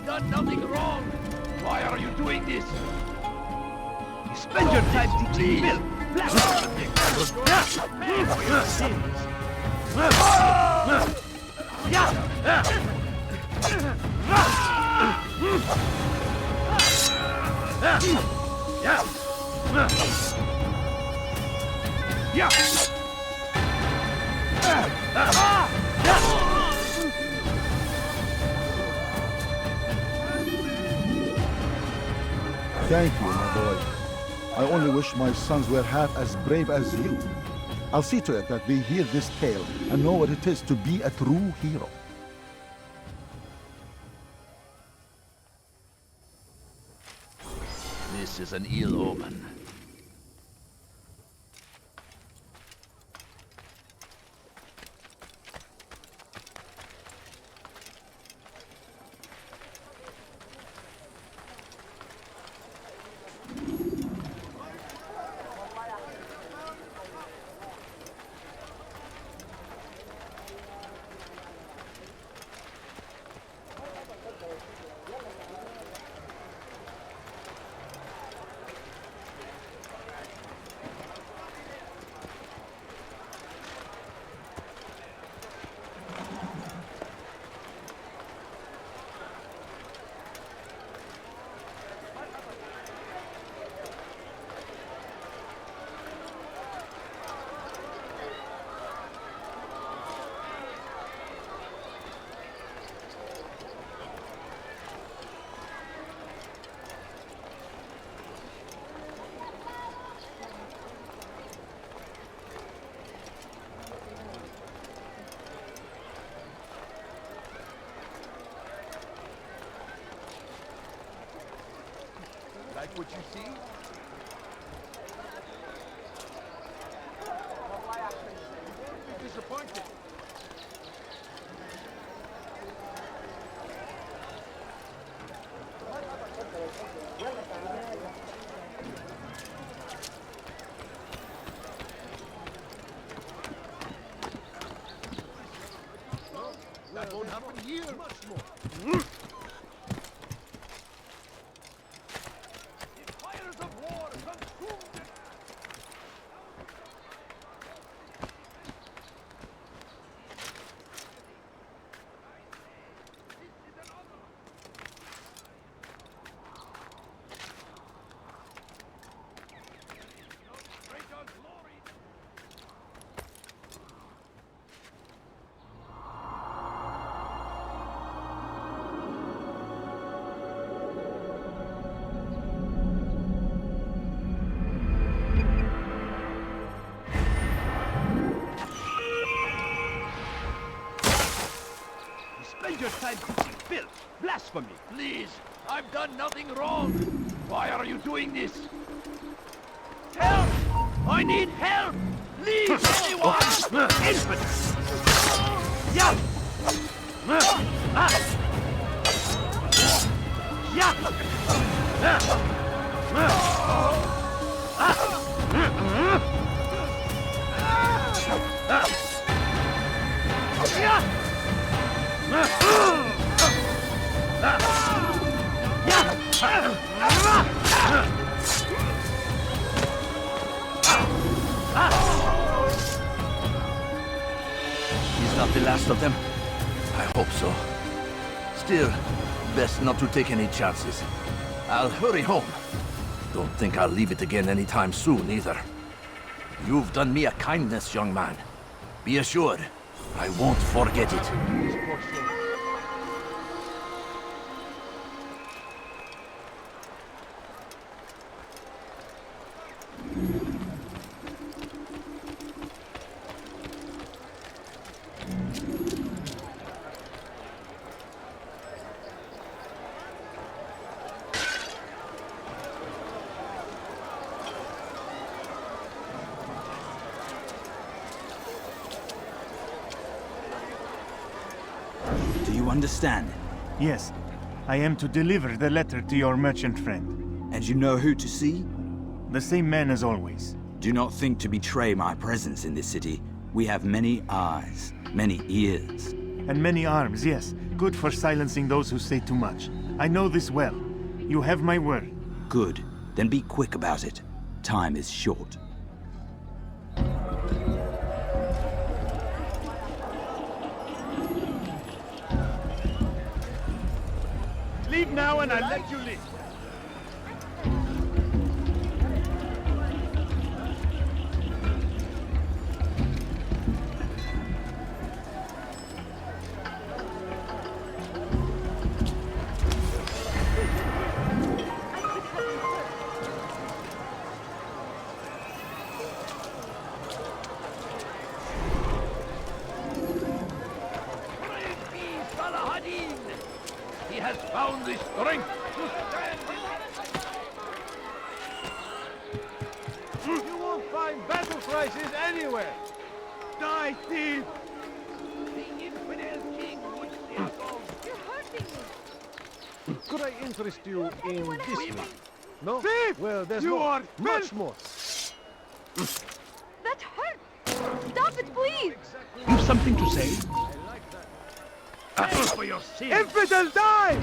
done nothing wrong. Why are you doing this? Spend your time teaching Bill. Pay for your sins. Thank you, my boy. I only wish my sons were half as brave as you. I'll see to it that they hear this tale and know what it is to be a true hero. This is an ill omen. Like what you see? Disappointed. That won't happen here. Much more. Spend your time teaching Bill. Blasphemy. Please, I've done nothing wrong. Why are you doing this? Help! I need help! Leave anyone! Infidel! Yeah! He's not the last of them. I hope so. Still, best not to take any chances. I'll hurry home. Don't think I'll leave it again anytime soon, either. You've done me a kindness, young man. Be assured, I won't forget it. Do you understand? Yes. I am to deliver the letter to your merchant friend. And you know who to see? The same man as always. Do not think to betray my presence in this city. We have many eyes, many ears. And many arms, yes. Good for silencing those who say too much. I know this well. You have my word. Good. Then be quick about it. Time is short. Leave now and I'll let you leave. He has found the strength to stand. You won't find battle prizes anywhere! Die, thief! The infidel king would still go. You're hurting me! Could I interest you in this one? No? Thief! Well, there's You more. are Much more. That hurt! Stop it, please! You've something to say? For your sins. Infidel, die!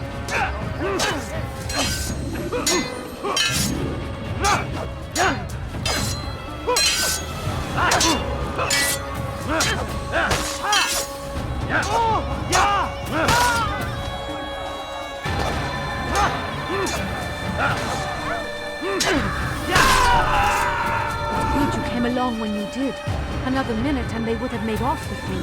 Good you came along when you did. Another minute and they would have made off with me.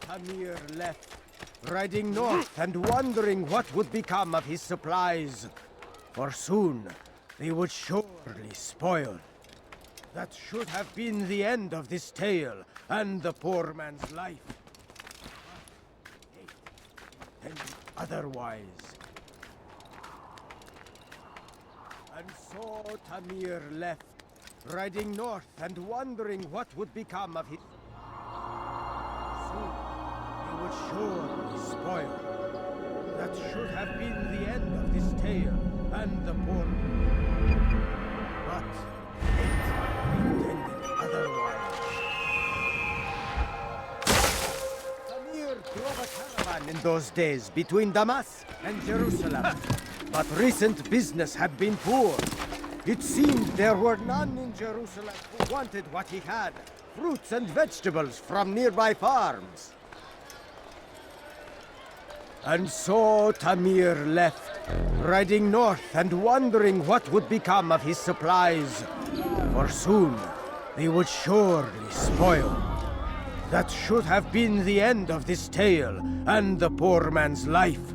Tamir left, riding north and wondering what would become of his supplies. For soon, they would surely spoil. That should have been the end of this tale and the poor man's life. And otherwise. And so Tamir left, riding north and wondering what would become of his... Soon, they would surely spoil. That should have been the end of this tale and the poor... But fate intended otherwise. Tamir drove a caravan in those days between Damascus and Jerusalem. But recent business had been poor. It seemed there were none in Jerusalem who wanted what he had, fruits and vegetables from nearby farms. And so Tamir left, riding north and wondering what would become of his supplies. For soon, they would surely spoil. That should have been the end of this tale and the poor man's life.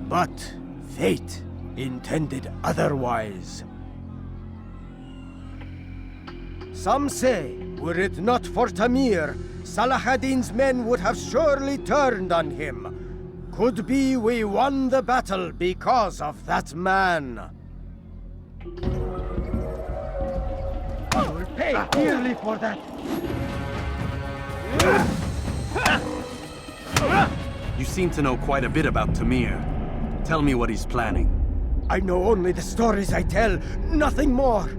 But fate intended otherwise. Some say, were it not for Tamir, Salah ad-Din's men would have surely turned on him. Could be we won the battle because of that man. I will pay dearly for that. You seem to know quite a bit about Tamir. Tell me what he's planning. I know only the stories I tell, nothing more.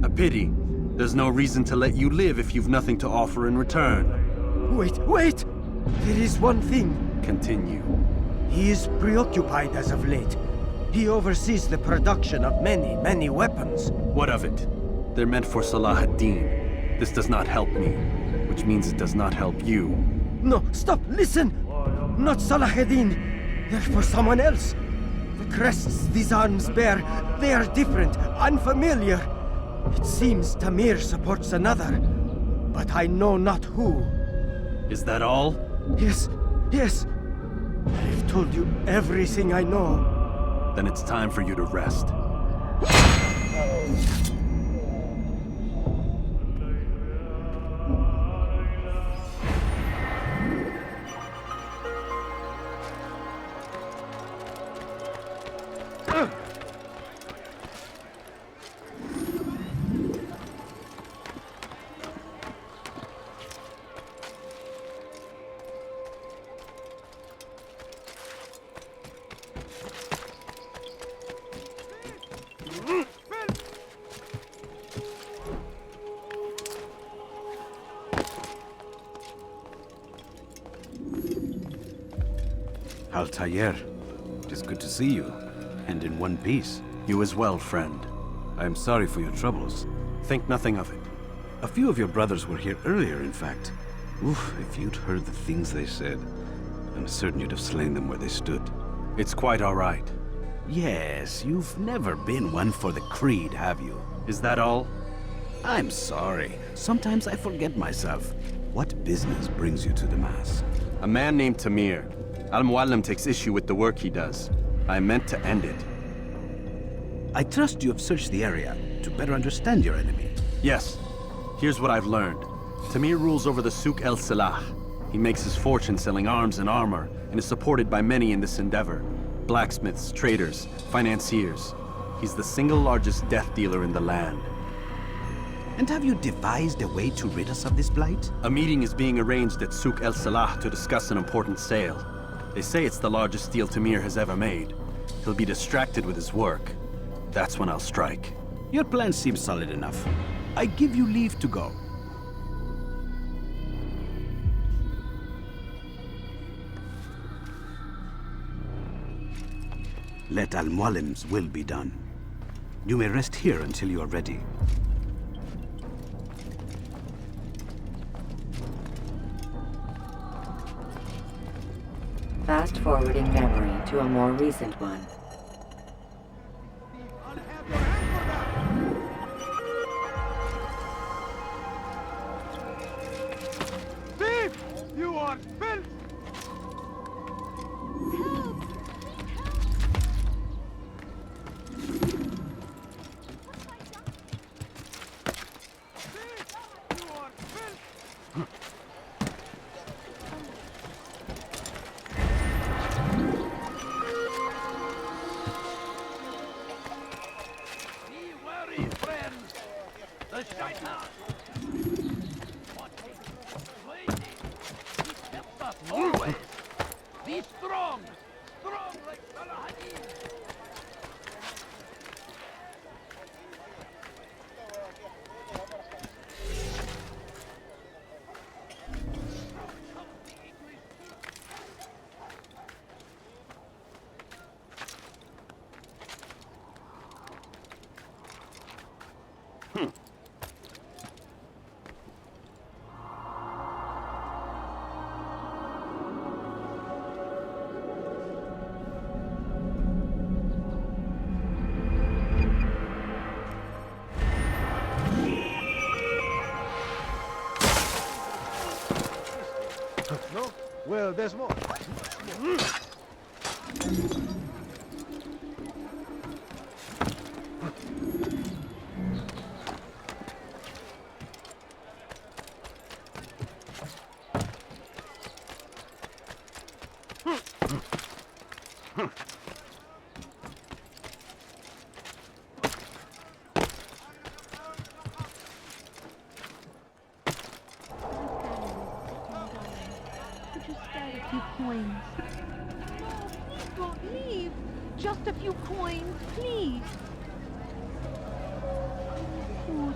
A pity. There's no reason to let you live if you've nothing to offer in return. Wait! There is one thing. Continue. He is preoccupied as of late. He oversees the production of many weapons. What of it? They're meant for Salah ad-Din. This does not help me, which means it does not help you. No, stop, listen! Not Salah ad-Din. They're for someone else. The crests these arms bear, they are different, unfamiliar. It seems Tamir supports another, but I know not who. Is that all? Yes, yes. I've told you everything I know. Then it's time for you to rest. Altair, it is good to see you, and in one piece. You as well, friend. I am sorry for your troubles. Think nothing of it. A few of your brothers were here earlier, in fact. Oof, if you'd heard the things they said, I'm certain you'd have slain them where they stood. It's quite all right. Yes, you've never been one for the creed, have you? Is that all? I'm sorry. Sometimes I forget myself. What business brings you to the Mass? A man named Tamir. Al-Muallim takes issue with the work he does. I meant to end it. I trust you have searched the area to better understand your enemy. Yes. Here's what I've learned. Tamir rules over the Souk El Salah. He makes his fortune selling arms and armor, and is supported by many in this endeavor. Blacksmiths, traders, financiers. He's the single largest death dealer in the land. And have you devised a way to rid us of this blight? A meeting is being arranged at Souk El Salah to discuss an important sale. They say it's the largest deal Tamir has ever made. He'll be distracted with his work. That's when I'll strike. Your plan seems solid enough. I give you leave to go. Let Al-Muallim's will be done. You may rest here until you are ready. Fast-forwarding memory to a more recent one. Thief! You are filth! Always! Be strong! Strong like Salahadin! No? Well, there's more. Coins. No, please don't leave. Just a few coins, please. Food.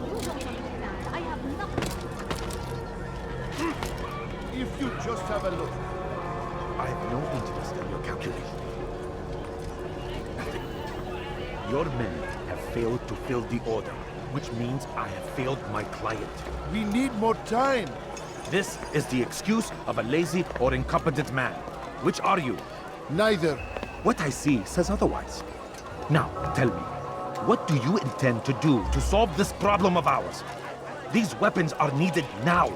You don't understand. I have nothing. If you just have a look. I have no interest in your calculation. Your men have failed to fill the order, which means I have failed my client. We need more time. This is the excuse of a lazy or incompetent man. Which are you? Neither. What I see says otherwise. Now, tell me, what do you intend to do to solve this problem of ours? These weapons are needed now.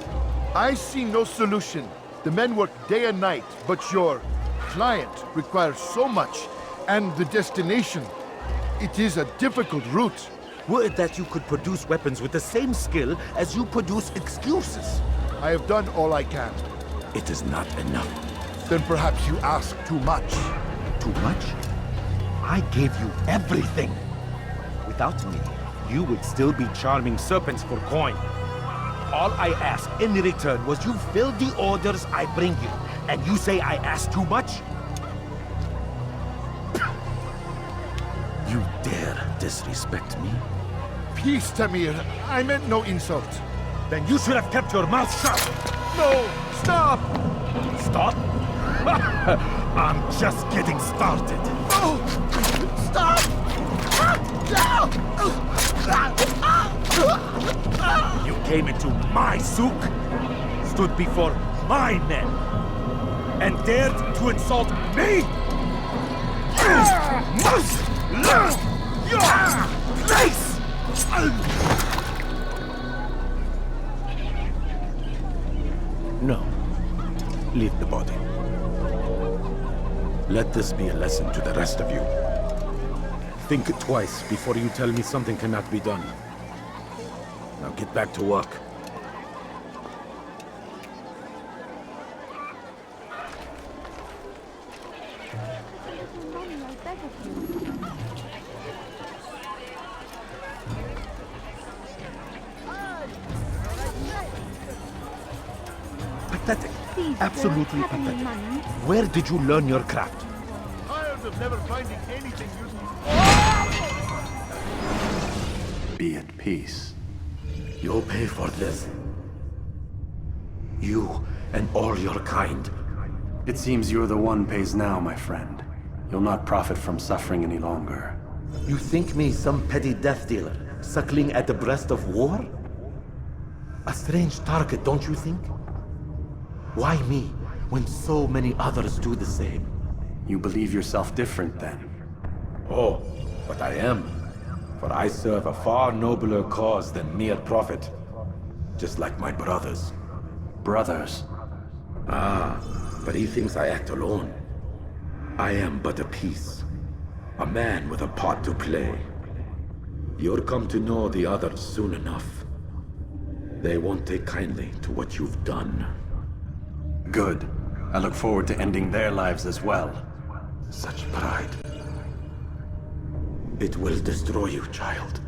I see no solution. The men work day and night, but your client requires so much, and the destination. It is a difficult route. Were it that you could produce weapons with the same skill as you produce excuses. I have done all I can. It is not enough. Then perhaps you ask too much. Too much? I gave you everything. Without me, you would still be charming serpents for coin. All I ask in return was you fill the orders I bring you, and you say I ask too much? You dare disrespect me? Peace, Tamir. I meant no insult. Then you should have kept your mouth shut! No! Stop! Stop? I'm just getting started. No! Stop! You came into my souk, stood before my men, and dared to insult me? You must learn your place! No. Leave the body. Let this be a lesson to the rest of you. Think twice before you tell me something cannot be done. Now get back to work. Pathetic. Absolutely pathetic. Where did you learn your craft? Tired of never finding anything useful. Be at peace. You'll pay for this. You and all your kind. It seems you're the one pays now, my friend. You'll not profit from suffering any longer. You think me some petty death dealer, suckling at the breast of war? A strange target, don't you think? Why me, when so many others do the same? You believe yourself different, then? Oh, but I am. For I serve a far nobler cause than mere profit. Just like my brothers. Brothers? Ah, but he thinks I act alone. I am but a piece. A man with a part to play. You'll come to know the others soon enough. They won't take kindly to what you've done. Good. I look forward to ending their lives as well. Such pride. It will destroy you, child.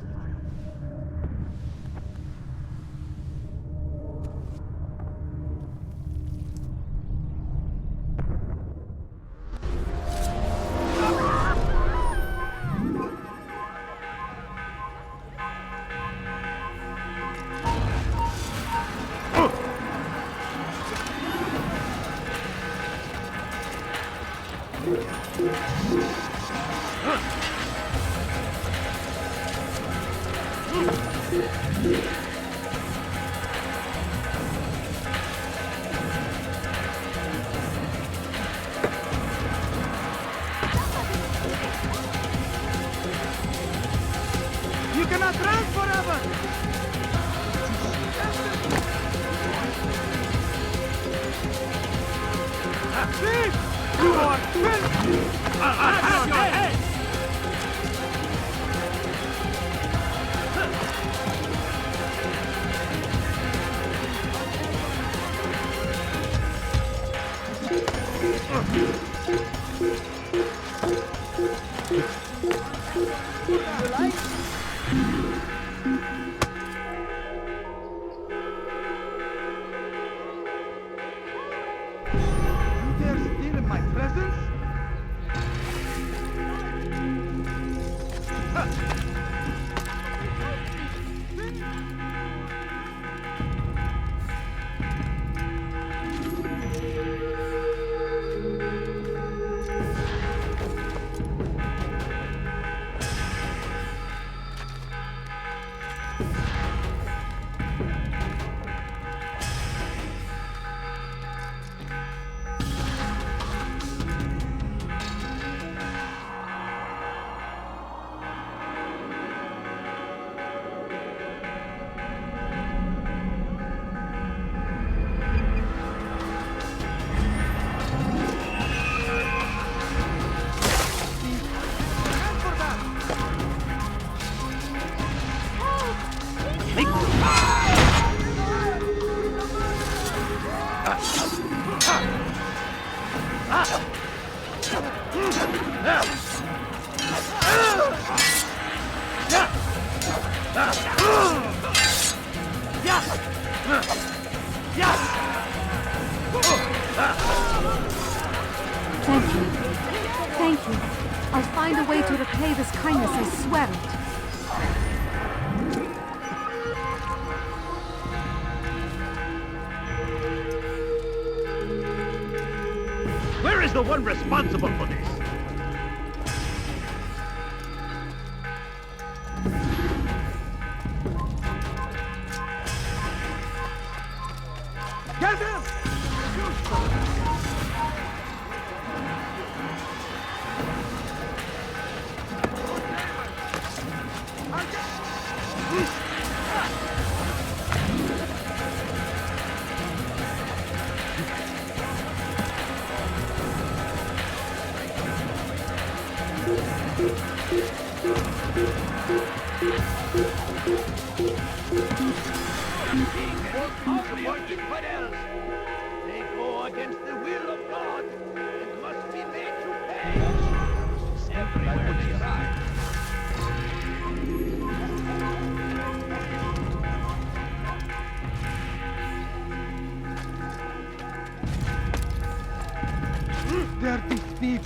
You cannot run forever! Thief! You are finished! I'll have your head! You dare steal in my presence? Thank you. Thank you. I'll find a way to repay this kindness, I swear it. Where is the one responsible for this? Get him! What else? They go against the will of God and must be made to pay. Everywhere they try. Dirty thief!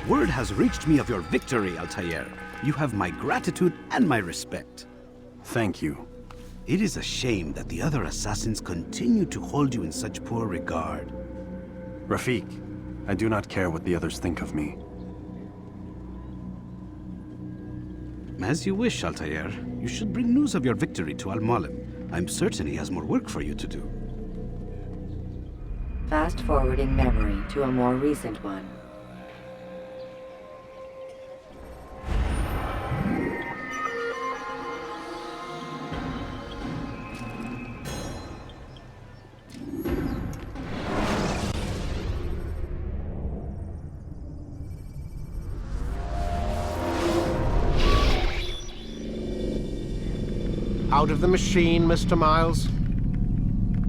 Word has reached me of your victory, Altair. You have my gratitude and my respect. Thank you. It is a shame that the other assassins continue to hold you in such poor regard. Rafik, I do not care what the others think of me. As you wish, Altair. You should bring news of your victory to Al-Mualim. I'm certain he has more work for you to do. Fast-forwarding memory to a more recent one. Out of the machine, Mr. Miles?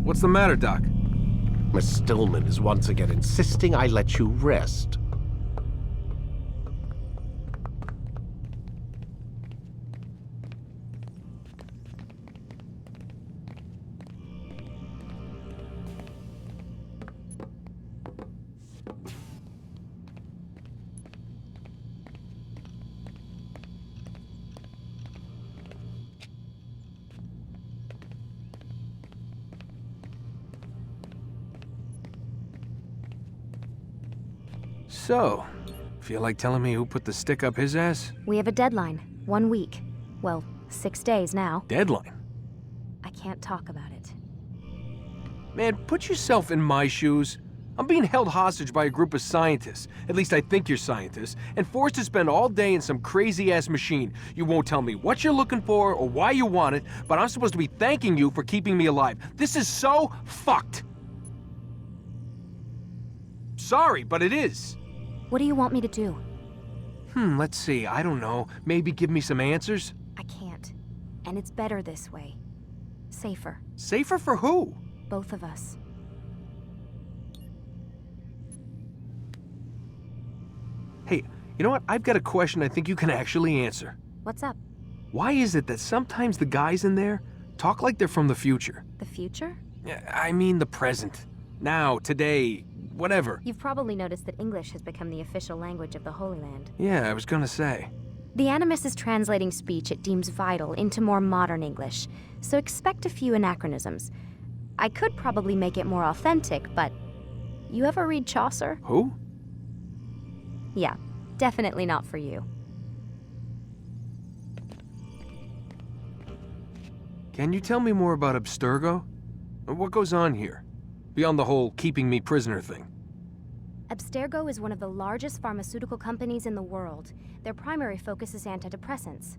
What's the matter, Doc? Miss Stillman is once again insisting I let you rest. So, feel like telling me who put the stick up his ass? We have a deadline. 1 week. Well, 6 days now. Deadline? I can't talk about it. Man, put yourself in my shoes. I'm being held hostage by a group of scientists, at least I think you're scientists, and forced to spend all day in some crazy-ass machine. You won't tell me what you're looking for or why you want it, but I'm supposed to be thanking you for keeping me alive. This is so fucked. Sorry, but it is. What do you want me to do? Let's see, I don't know. Maybe give me some answers? I can't. And it's better this way. Safer. Safer for who? Both of us. Hey, you know what? I've got a question I think you can actually answer. What's up? Why is it that sometimes the guys in there talk like they're from the future? The future? I mean the present. Now, today, whatever. You've probably noticed that English has become the official language of the Holy Land. Yeah, I was gonna say. The Animus is translating speech it deems vital into more modern English, so expect a few anachronisms. I could probably make it more authentic, but... You ever read Chaucer? Who? Yeah, definitely not for you. Can you tell me more about Abstergo? What goes on here? Beyond the whole keeping me prisoner thing. Abstergo is one of the largest pharmaceutical companies in the world. Their primary focus is antidepressants.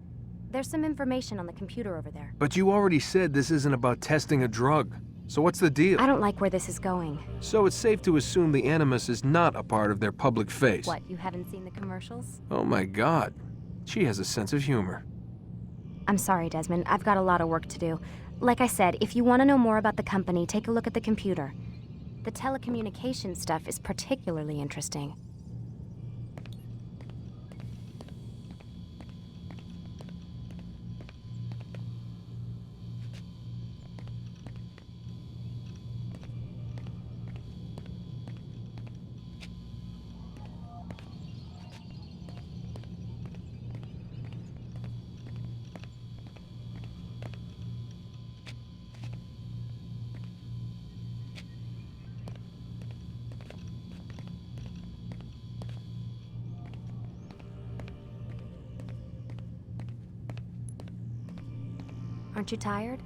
There's some information on the computer over there. But you already said this isn't about testing a drug. So what's the deal? I don't like where this is going. So it's safe to assume the Animus is not a part of their public face. What, you haven't seen the commercials? Oh my god. She has a sense of humor. I'm sorry, Desmond. I've got a lot of work to do. Like I said, if you want to know more about the company, take a look at the computer. The telecommunication stuff is particularly interesting. Aren't you tired?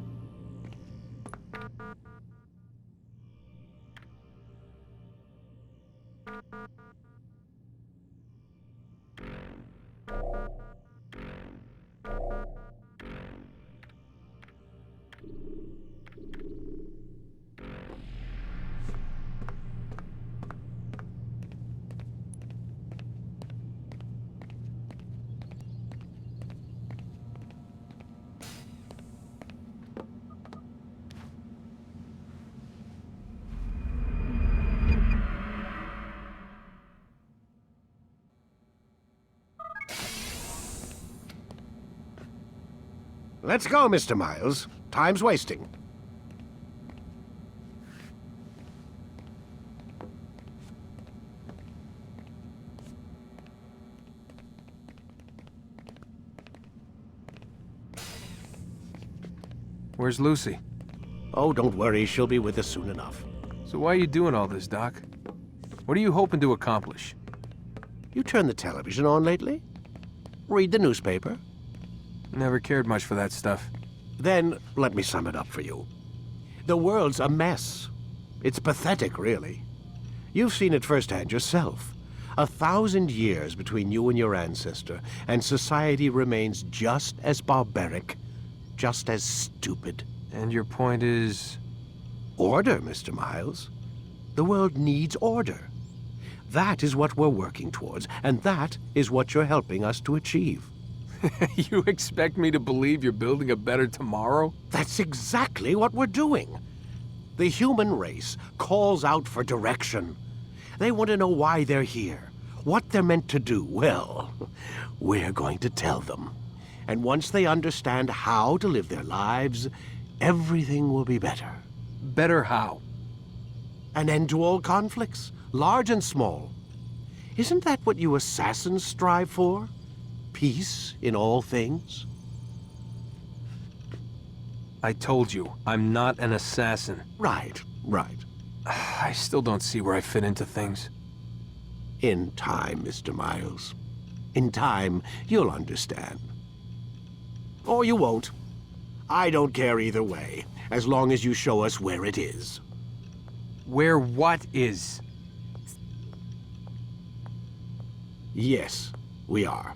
Let's go, Mr. Miles. Time's wasting. Where's Lucy? Oh, don't worry. She'll be with us soon enough. So why are you doing all this, Doc? What are you hoping to accomplish? You turned the television on lately? Read the newspaper? Never cared much for that stuff. Then, let me sum it up for you. The world's a mess. It's pathetic, really. You've seen it firsthand yourself. 1,000 years between you and your ancestor, and society remains just as barbaric, just as stupid. And your point is? Order, Mr. Miles. The world needs order. That is what we're working towards, and that is what you're helping us to achieve. You expect me to believe you're building a better tomorrow? That's exactly what we're doing. The human race calls out for direction. They want to know why they're here, what they're meant to do. Well, we're going to tell them. And once they understand how to live their lives, everything will be better. Better how? An end to all conflicts, large and small. Isn't that what you assassins strive for? Peace in all things? I told you, I'm not an assassin. Right. I still don't see where I fit into things. In time, Mr. Miles. In time, you'll understand. Or you won't. I don't care either way, as long as you show us where it is. Where what is? Yes, we are.